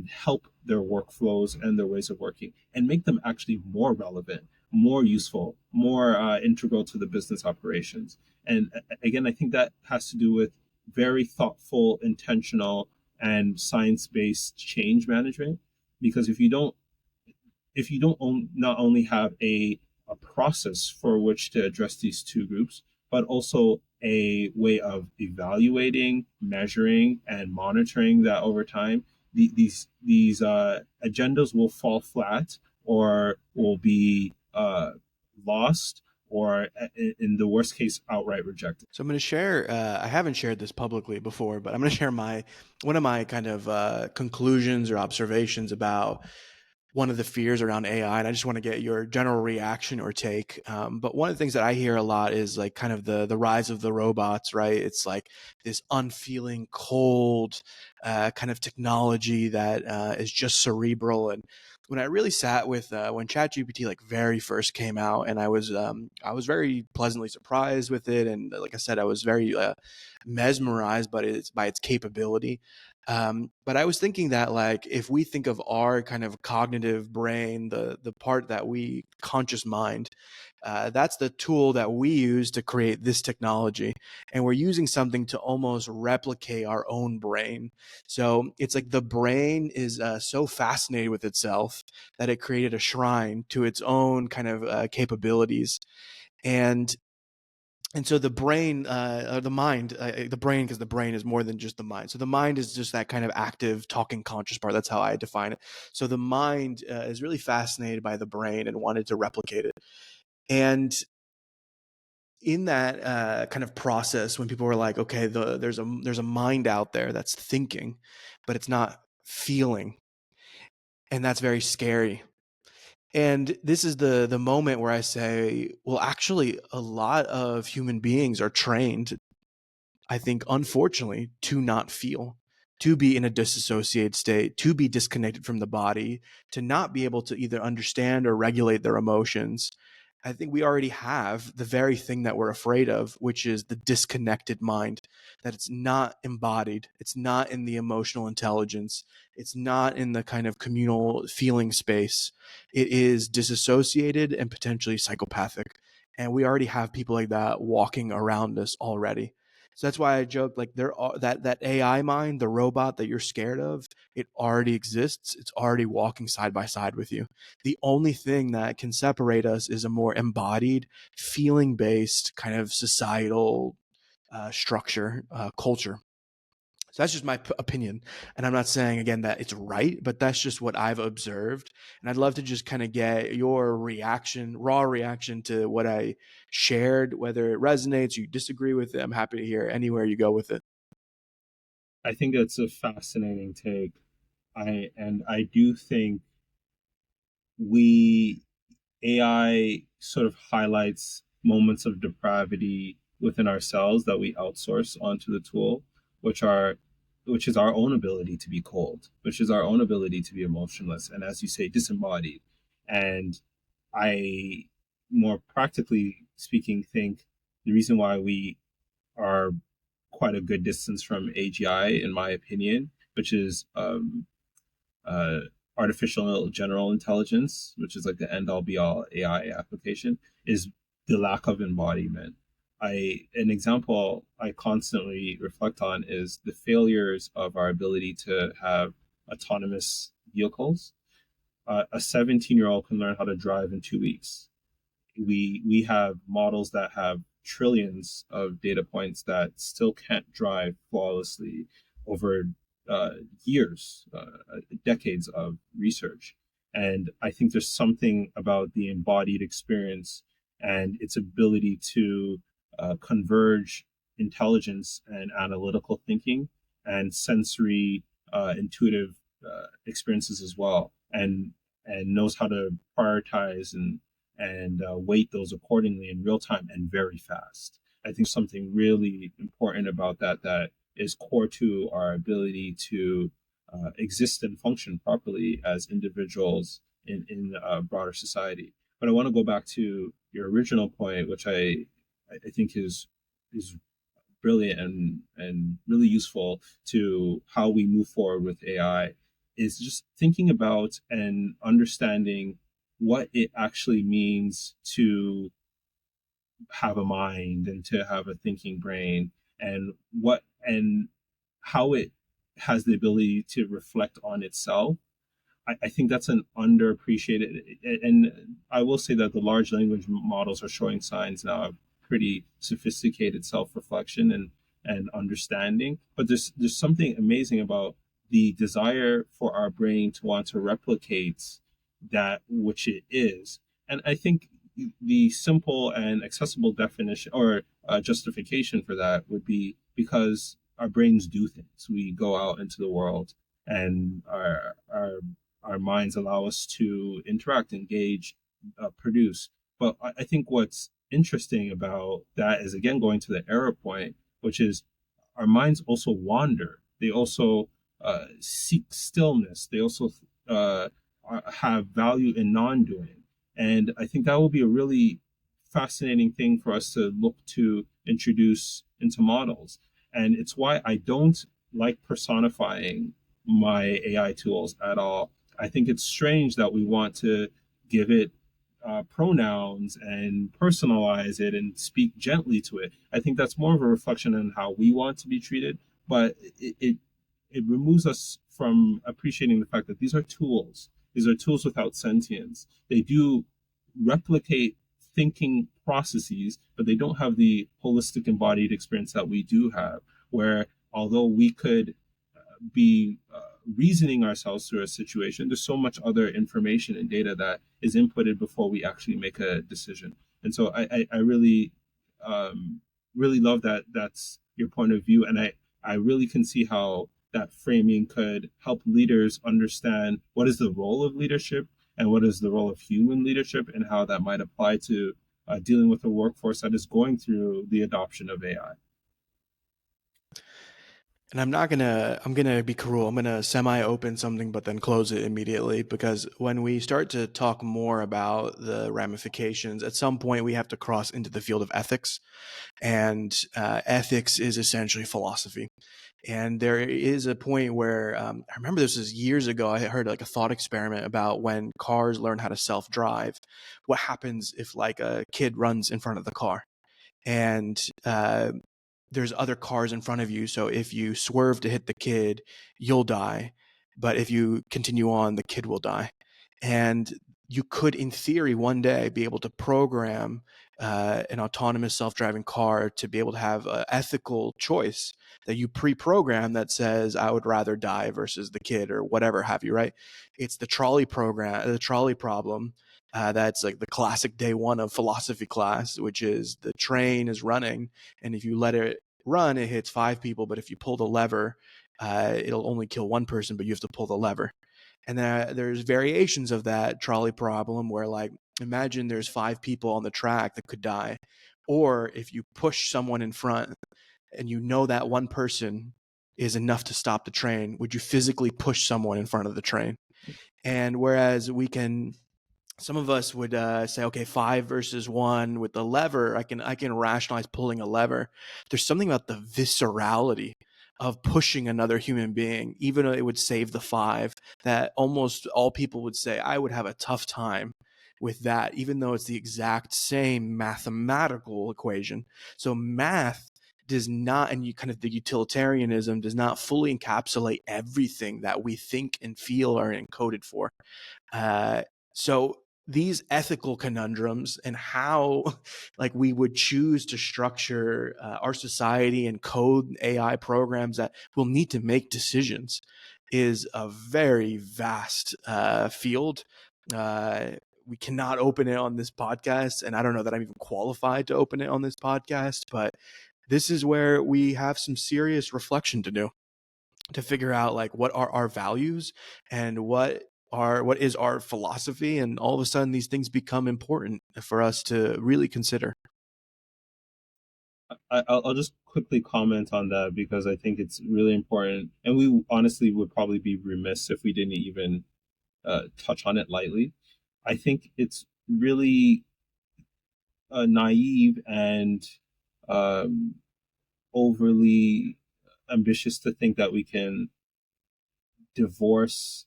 help their workflows and their ways of working and make them actually more relevant, more useful, more integral to the business operations. And again, I think that has to do with very thoughtful, intentional, and science-based change management. Because if you don't not only have a process for which to address these two groups, but also a way of evaluating, measuring, and monitoring that over time, these agendas will fall flat or will be lost or in the worst case outright rejected. So I'm going to share. I haven't shared this publicly before, but I'm going to share my one of my kind of conclusions or observations about one of the fears around AI, and I just want to get your general reaction or take. But one of the things that I hear a lot is like kind of the rise of the robots, right? It's like this unfeeling, cold kind of technology that is just cerebral. And when I really sat with when ChatGPT like very first came out, and I was very pleasantly surprised with it, and like I said, I was very mesmerized by its capability. But I was thinking that like if we think of our kind of cognitive brain, the part that we conscious mind, that's the tool that we use to create this technology, and we're using something to almost replicate our own brain. So it's like the brain is so fascinated with itself that it created a shrine to its own kind of capabilities, and so the brain, the mind, the brain, because the brain is more than just the mind. So the mind is just that kind of active, talking, conscious part. That's how I define it. So the mind is really fascinated by the brain and wanted to replicate it. And in that kind of process, when people were like, "Okay, there's a mind out there that's thinking, but it's not feeling," and that's very scary. And this is the moment where I say, well, actually, a lot of human beings are trained, I think, unfortunately, to not feel, to be in a disassociated state, to be disconnected from the body, to not be able to either understand or regulate their emotions. I think we already have the very thing that we're afraid of, which is the disconnected mind, that it's not embodied, it's not in the emotional intelligence, it's not in the kind of communal feeling space. It is disassociated and potentially psychopathic. And we already have people like that walking around us already. So that's why I joke like there are that AI mind, the robot that you're scared of, it already exists. It's already walking side by side with you. The only thing that can separate us is a more embodied, feeling based kind of societal structure, culture. So that's just my opinion. And I'm not saying, again, that it's right, but that's just what I've observed. And I'd love to just kind of get your reaction, raw reaction to what I shared, whether it resonates, you disagree with it. I'm happy to hear anywhere you go with it. I think that's a fascinating take. I do think we AI sort of highlights moments of depravity within ourselves that we outsource onto the tool, which are which is our own ability to be cold, which is our own ability to be emotionless, and as you say, disembodied. And I, more practically speaking, think the reason why we are quite a good distance from AGI, in my opinion, which is uh, artificial general intelligence, which is like the end all be all AI application, is the lack of embodiment. An example I constantly reflect on is the failures of our ability to have autonomous vehicles. A 17-year-old can learn how to drive in 2 weeks. We have models that have trillions of data points that still can't drive flawlessly over uh, years, decades of research. And I think there's something about the embodied experience and its ability to converge intelligence and analytical thinking and sensory intuitive experiences as well, and knows how to prioritize and weight those accordingly in real time and very fast. I think something really important about that is core to our ability to exist and function properly as individuals in broader society. But I want to go back to your original point, which I think is brilliant and really useful to how we move forward with AI, is just thinking about and understanding what it actually means to have a mind and to have a thinking brain, and what and how it has the ability to reflect on itself. I think that's an underappreciated, and I will say that the large language models are showing signs now pretty sophisticated self-reflection and understanding. But there's something amazing about the desire for our brain to want to replicate that which it is. And I think the simple and accessible definition or justification for that would be because our brains do things. We go out into the world, and our minds allow us to interact, engage, produce. But I think what's interesting about that is, again, going to the error point, which is our minds also wander. They also seek stillness. They also have value in non-doing. And I think that will be a really fascinating thing for us to look to introduce into models. And it's why I don't like personifying my AI tools at all. I think it's strange that we want to give it pronouns and personalize it and speak gently to it. I think that's more of a reflection on how we want to be treated, but it removes us from appreciating the fact that these are tools. These are tools without sentience. They do replicate thinking processes, but they don't have the holistic embodied experience that we do have, where although we could be reasoning ourselves through a situation, there's so much other information and data that is inputted before we actually make a decision. And so I really, really love that that's your point of view. And I really can see how that framing could help leaders understand what is the role of leadership and what is the role of human leadership, and how that might apply to dealing with a workforce that is going through the adoption of AI. And I'm gonna be cruel. I'm gonna semi-open something, but then close it immediately, because when we start to talk more about the ramifications, at some point we have to cross into the field of ethics. And ethics is essentially philosophy. And there is a point where I remember this was years ago. I heard like a thought experiment about when cars learn how to self-drive. What happens if like a kid runs in front of the car? And there's other cars in front of you. So if you swerve to hit the kid, you'll die. But if you continue on, the kid will die. And you could, in theory, one day be able to program an autonomous self-driving car to be able to have an ethical choice that you pre-program that says, I would rather die versus the kid or whatever have you, right? It's the trolley program, the trolley problem. That's like the classic day one of philosophy class, which is the train is running, and if you let it run, it hits 5 people. But if you pull the lever, it'll only kill 1 person, but you have to pull the lever. And there's variations of that trolley problem where, like, imagine there's 5 people on the track that could die. Or if you push someone in front and you know that 1 person is enough to stop the train, would you physically push someone in front of the train? And whereas some of us would say, okay, 5 versus 1 with the lever, I can rationalize pulling a lever. There's something about the viscerality of pushing another human being, even though it would save the 5, that almost all people would say, I would have a tough time with that, even though it's the exact same mathematical equation. So math does not, and you kind of the utilitarianism does not fully encapsulate everything that we think and feel are encoded for. So these ethical conundrums and how like we would choose to structure our society and code AI programs that will need to make decisions is a very vast field. We cannot open it on this podcast, and I don't know that I'm even qualified to open it on this podcast, but this is where we have some serious reflection to do, to figure out like what are our values and what is our philosophy, and all of a sudden these things become important for us to really consider. I'll just quickly comment on that because I think it's really important, and we honestly would probably be remiss if we didn't even touch on it lightly. I think it's really naive and um, overly ambitious to think that we can divorce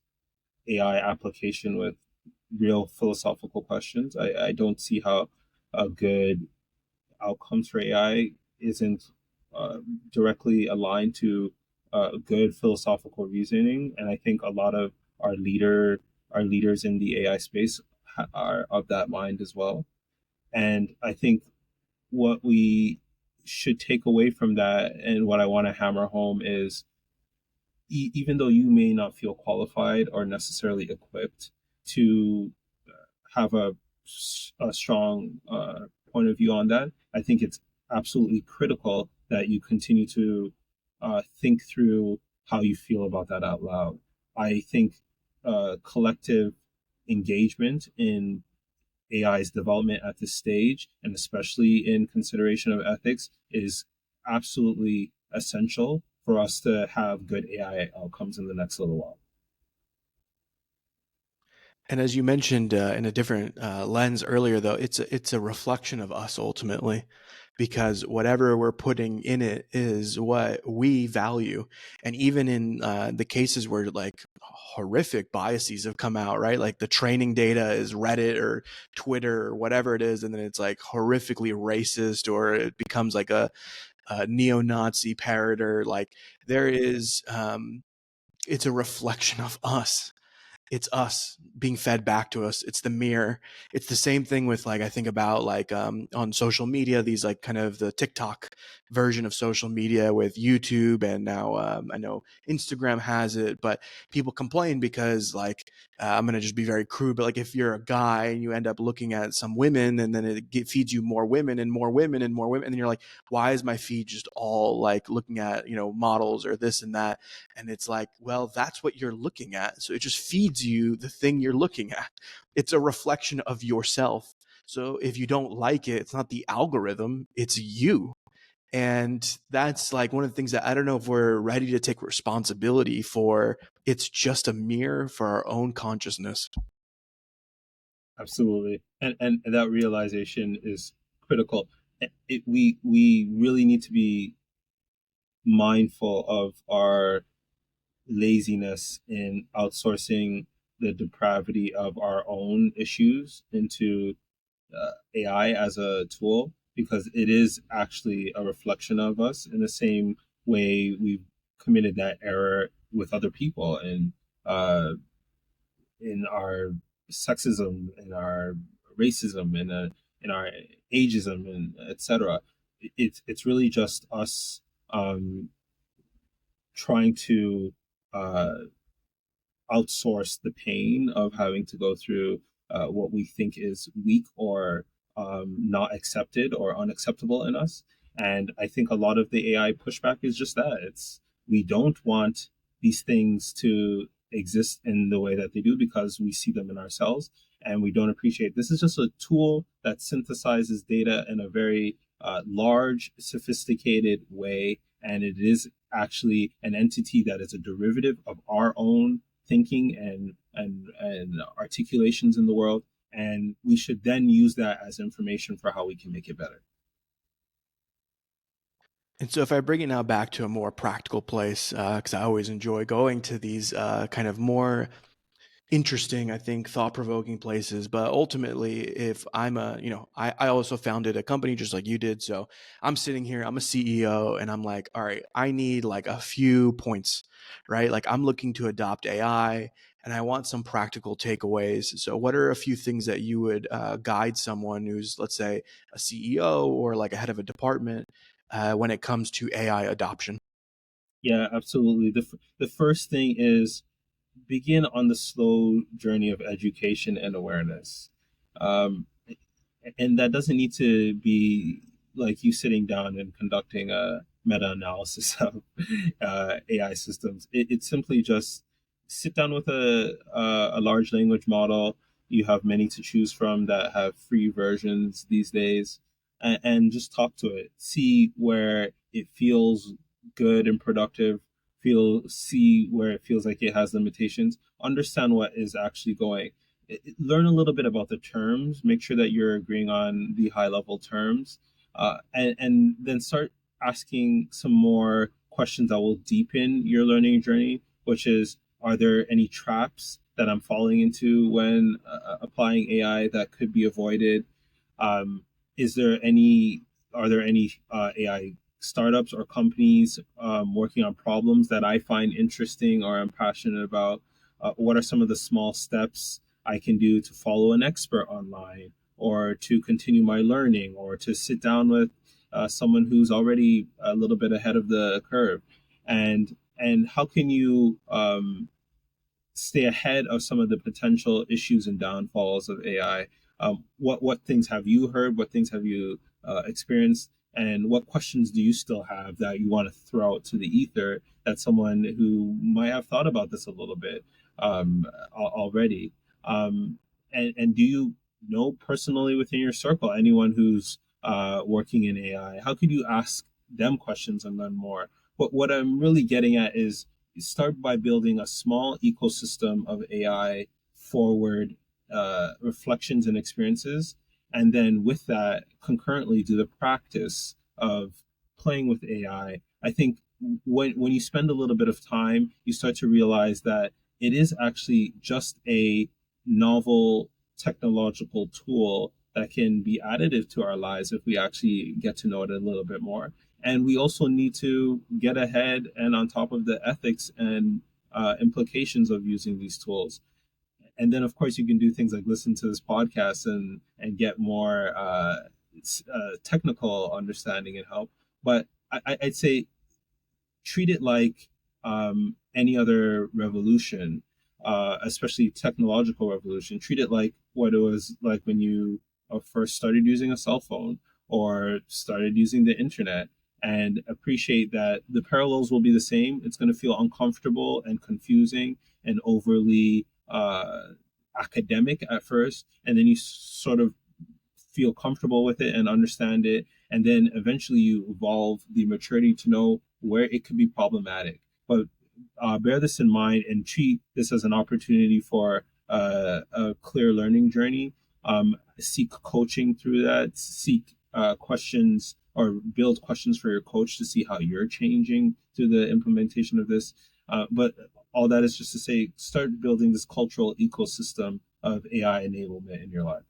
AI application with real philosophical questions. I don't see how a good outcomes for AI isn't uh, directly aligned to good philosophical reasoning, and I think a lot of our leaders in the AI space are of that mind as well. And I think what we should take away from that, and what I want to hammer home is, even though you may not feel qualified or necessarily equipped to have a strong point of view on that, I think it's absolutely critical that you continue to think through how you feel about that out loud. I think collective engagement in AI's development at this stage, and especially in consideration of ethics, is absolutely essential for us to have good AI outcomes in the next little while. And as you mentioned in a different lens earlier, though, it's a reflection of us ultimately, because whatever we're putting in it is what we value. And even in the cases where like horrific biases have come out, right? Like the training data is Reddit or Twitter or whatever it is, and then it's like horrifically racist, or it becomes like a neo-Nazi parroter. Like there is, it's a reflection of us. It's us being fed back to us. It's the mirror. It's the same thing with like, I think about like on social media, these like kind of the TikTok version of social media with YouTube, and now I know Instagram has it, but people complain because like I'm gonna just be very crude, but like if you're a guy and you end up looking at some women, and then feeds you more women and more women and more women, and then you're like, why is my feed just all like looking at models or this and that? And it's like, well, that's what you're looking at. So it just feeds you the thing you're looking at. It's a reflection of yourself. So if you don't like it, it's not the algorithm, it's you. And that's like one of the things that I don't know if we're ready to take responsibility for. It's just a mirror for our own consciousness. Absolutely, and that realization is critical. We really need to be mindful of our laziness in outsourcing the depravity of our own issues into AI as a tool, because it is actually a reflection of us in the same way we've committed that error with other people, and in our sexism, in our racism, in our ageism, and etc. It's really just us um, trying to uh, outsource the pain of having to go through what we think is weak or not accepted or unacceptable in us. And I think a lot of the AI pushback is just that. It's, we don't want these things to exist in the way that they do because we see them in ourselves and we don't appreciate. This is just a tool that synthesizes data in a very large, sophisticated way, and it is actually an entity that is a derivative of our own thinking and articulations in the world, and we should then use that as information for how we can make it better. And so, if I bring it now back to a more practical place, because I always enjoy going to these kind of more interesting, I think, thought-provoking places. But ultimately, if I'm I also founded a company just like you did. So I'm sitting here, I'm a CEO, and I'm like, all right, I need like a few points, right? Like I'm looking to adopt AI, and I want some practical takeaways. So what are a few things that you would guide someone who's, let's say, a CEO or like a head of a department when it comes to AI adoption? Yeah, absolutely. The first thing is begin on the slow journey of education and awareness. Um, and that doesn't need to be like you sitting down and conducting a meta-analysis of AI systems. It's simply just sit down with a large language model. You have many to choose from that have free versions these days, and just talk to it. See where it feels good and productive. See where it feels like it has limitations. Understand what is actually going. Learn a little bit about the terms. Make sure that you're agreeing on the high level terms, and then start asking some more questions that will deepen your learning journey. Which is, are there any traps that I'm falling into when applying AI that could be avoided? Um, is there any Are there any AI startups or companies working on problems that I find interesting or I'm passionate about? What are some of the small steps I can do to follow an expert online, or to continue my learning, or to sit down with someone who's already a little bit ahead of the curve, and how can you stay ahead of some of the potential issues and downfalls of AI? What things have you heard? What things have you experienced? And what questions do you still have that you want to throw out to the ether that someone who might have thought about this a little bit already? And do you know personally within your circle anyone who's working in AI? How could you ask them questions and learn more? What I'm really getting at is you start by building a small ecosystem of AI forward reflections and experiences. And then with that, concurrently do the practice of playing with AI. I think when you spend a little bit of time, you start to realize that it is actually just a novel technological tool that can be additive to our lives if we actually get to know it a little bit more. And we also need to get ahead and on top of the ethics and implications of using these tools. And then, of course, you can do things like listen to this podcast and get more technical understanding and help. But I'd say treat it like any other revolution, especially technological revolution. Treat it like what it was like when you first started using a cell phone or started using the internet, and appreciate that the parallels will be the same. It's going to feel uncomfortable and confusing and overly academic at first, and then you sort of feel comfortable with it and understand it, and then eventually you evolve the maturity to know where it could be problematic. But bear this in mind and treat this as an opportunity for a clear learning journey. Seek coaching through that. Seek questions or build questions for your coach to see how you're changing through the implementation of this. But all that is just to say, start building this cultural ecosystem of AI enablement in your life.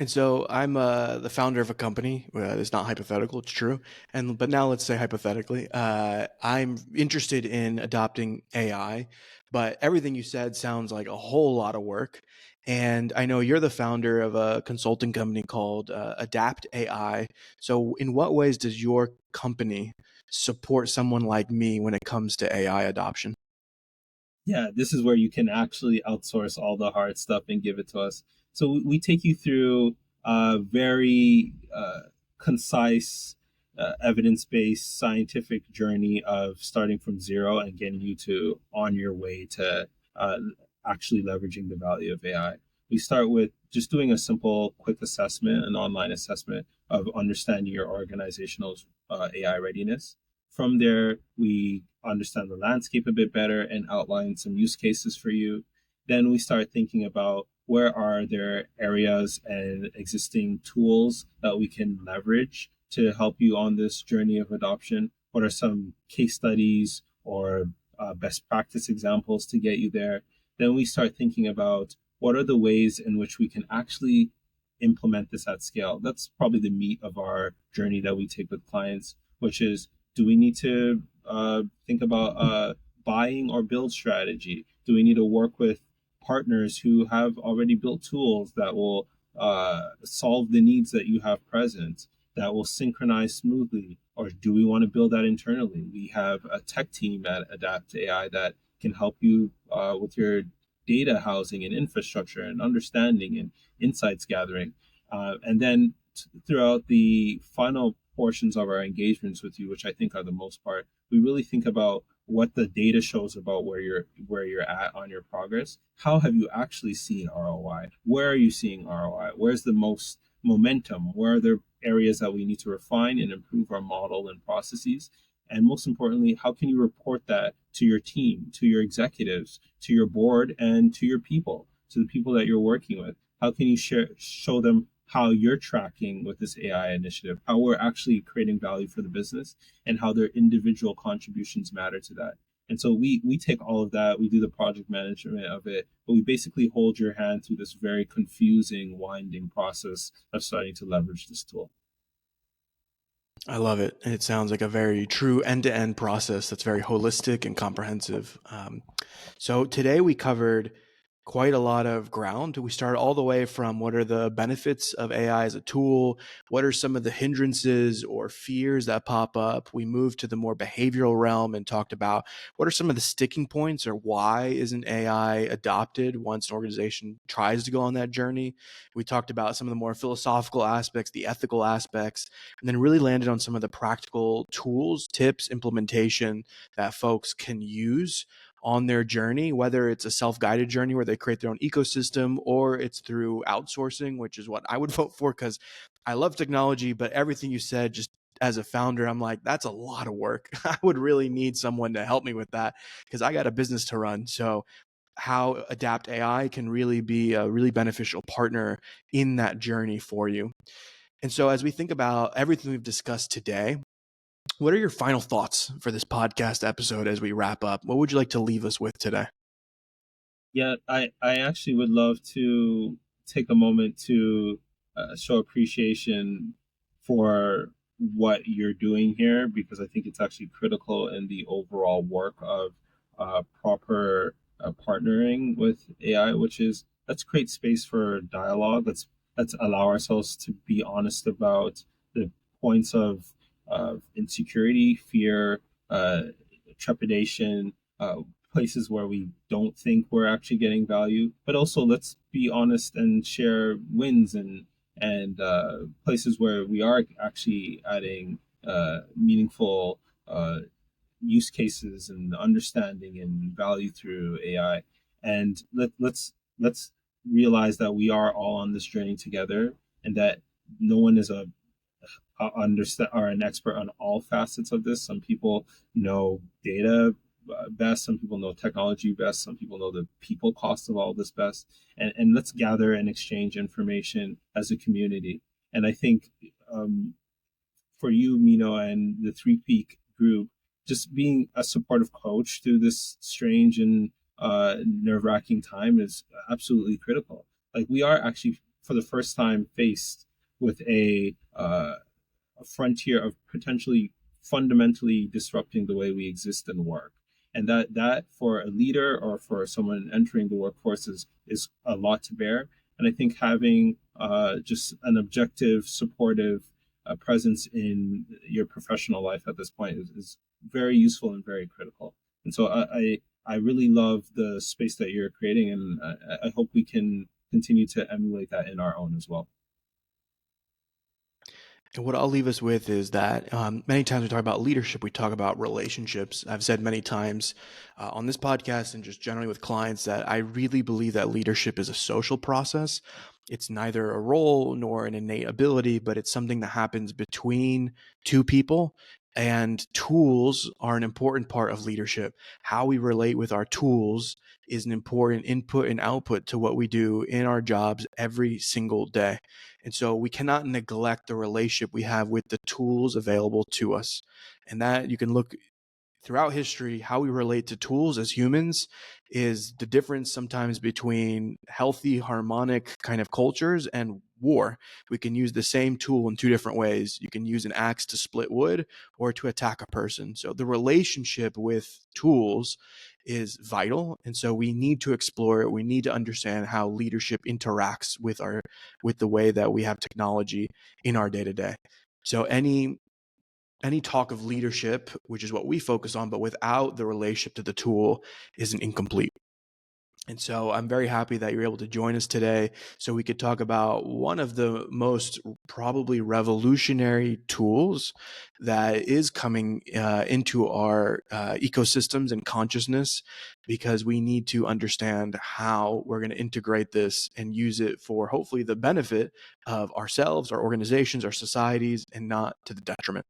And so I'm the founder of a company. It's not hypothetical; it's true. But now let's say hypothetically, I'm interested in adopting AI. But everything you said sounds like a whole lot of work. And I know you're the founder of a consulting company called AdaptAI. So, in what ways does your company support someone like me when it comes to AI adoption? Yeah, this is where you can actually outsource all the hard stuff and give it to us. So we take you through a very concise, evidence-based scientific journey of starting from zero and getting you to on your way to actually leveraging the value of AI. We start with just doing a simple, quick assessment, an online assessment of understanding your organizational AI readiness. From there, we understand the landscape a bit better and outline some use cases for you. Then we start thinking about where are there areas and existing tools that we can leverage to help you on this journey of adoption. What are some case studies or best practice examples to get you there? Then we start thinking about what are the ways in which we can actually implement this at scale. That's probably the meat of our journey that we take with clients, which is, do we need to think about buying or build strategy? Do we need to work with partners who have already built tools that will solve the needs that you have present, that will synchronize smoothly? Or do we want to build that internally? We have a tech team at Adapt AI that can help you with your data housing and infrastructure and understanding and insights gathering. And then throughout the final portions of our engagements with you, which I think are the most part, we really think about what the data shows about where you're at on your progress. How have you actually seen ROI? Where are you seeing ROI? Where's the most momentum? Where are there areas that we need to refine and improve our model and processes? And most importantly, how can you report that to your team, to your executives, to your board, and to your people, to the people that you're working with? How can you show them how you're tracking with this AI initiative, how we're actually creating value for the business, and how their individual contributions matter to that? And so we take all of that, we do the project management of it, but we basically hold your hand through this very confusing, winding process of starting to leverage this tool. I love it. It sounds like a very true end-to-end process that's very holistic and comprehensive. So today we covered quite a lot of ground. We started all the way from what are the benefits of AI as a tool? What are some of the hindrances or fears that pop up? We moved to the more behavioral realm and talked about what are some of the sticking points, or why isn't AI adopted once an organization tries to go on that journey? We talked about some of the more philosophical aspects, the ethical aspects, and then really landed on some of the practical tools, tips, implementation that folks can use on their journey, whether it's a self-guided journey where they create their own ecosystem, or it's through outsourcing, which is what I would vote for, because I love technology, but everything you said, just as a founder, I'm like, that's a lot of work. I would really need someone to help me with that because I got a business to run. So how AdaptAI can really be a really beneficial partner in that journey for you. And so as we think about everything we've discussed today, what are your final thoughts for this podcast episode as we wrap up? What would you like to leave us with today? Yeah, I actually would love to take a moment to show appreciation for what you're doing here, because I think it's actually critical in the overall work of proper partnering with AI, which is, let's create space for dialogue. Let's allow ourselves to be honest about the points of insecurity, fear, uh, trepidation, places where we don't think we're actually getting value, but also let's be honest and share wins and places where we are actually adding meaningful use cases and understanding and value through AI. And let's realize that we are all on this journey together, and that no one is a understand are an expert on all facets of this. Some people know data best, some people know technology best, some people know the people cost of all this best. And let's gather and exchange information as a community. And I think for you, Mino, and the Three Peak group, just being a supportive coach through this strange and nerve-wracking time is absolutely critical. Like, we are actually, for the first time, faced with a frontier of potentially fundamentally disrupting the way we exist and work. And that for a leader or for someone entering the workforce is a lot to bear. And I think having just an objective, supportive presence in your professional life at this point is very useful and very critical. And so I really love the space that you're creating, and I hope we can continue to emulate that in our own as well. And what I'll leave us with is that many times we talk about leadership, we talk about relationships. I've said many times on this podcast and just generally with clients that I really believe that leadership is a social process. It's neither a role nor an innate ability, but it's something that happens between two people. And tools are an important part of leadership. How we relate with our tools is an important input and output to what we do in our jobs every single day. And so we cannot neglect the relationship we have with the tools available to us. And that you can look throughout history, how we relate to tools as humans is the difference sometimes between healthy, harmonic kind of cultures and war. We can use the same tool in two different ways. You can use an axe to split wood or to attack a person. So the relationship with tools is vital. And so we need to explore it. We need to understand how leadership interacts with the way that we have technology in our day to day. So any talk of leadership, which is what we focus on, but without the relationship to the tool, isn't incomplete. And so I'm very happy that you're able to join us today so we could talk about one of the most probably revolutionary tools that is coming into our ecosystems and consciousness, because we need to understand how we're going to integrate this and use it for hopefully the benefit of ourselves, our organizations, our societies, and not to the detriment.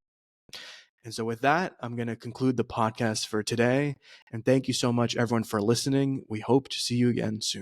And so, with that, I'm going to conclude the podcast for today. And thank you so much, everyone, for listening. We hope to see you again soon.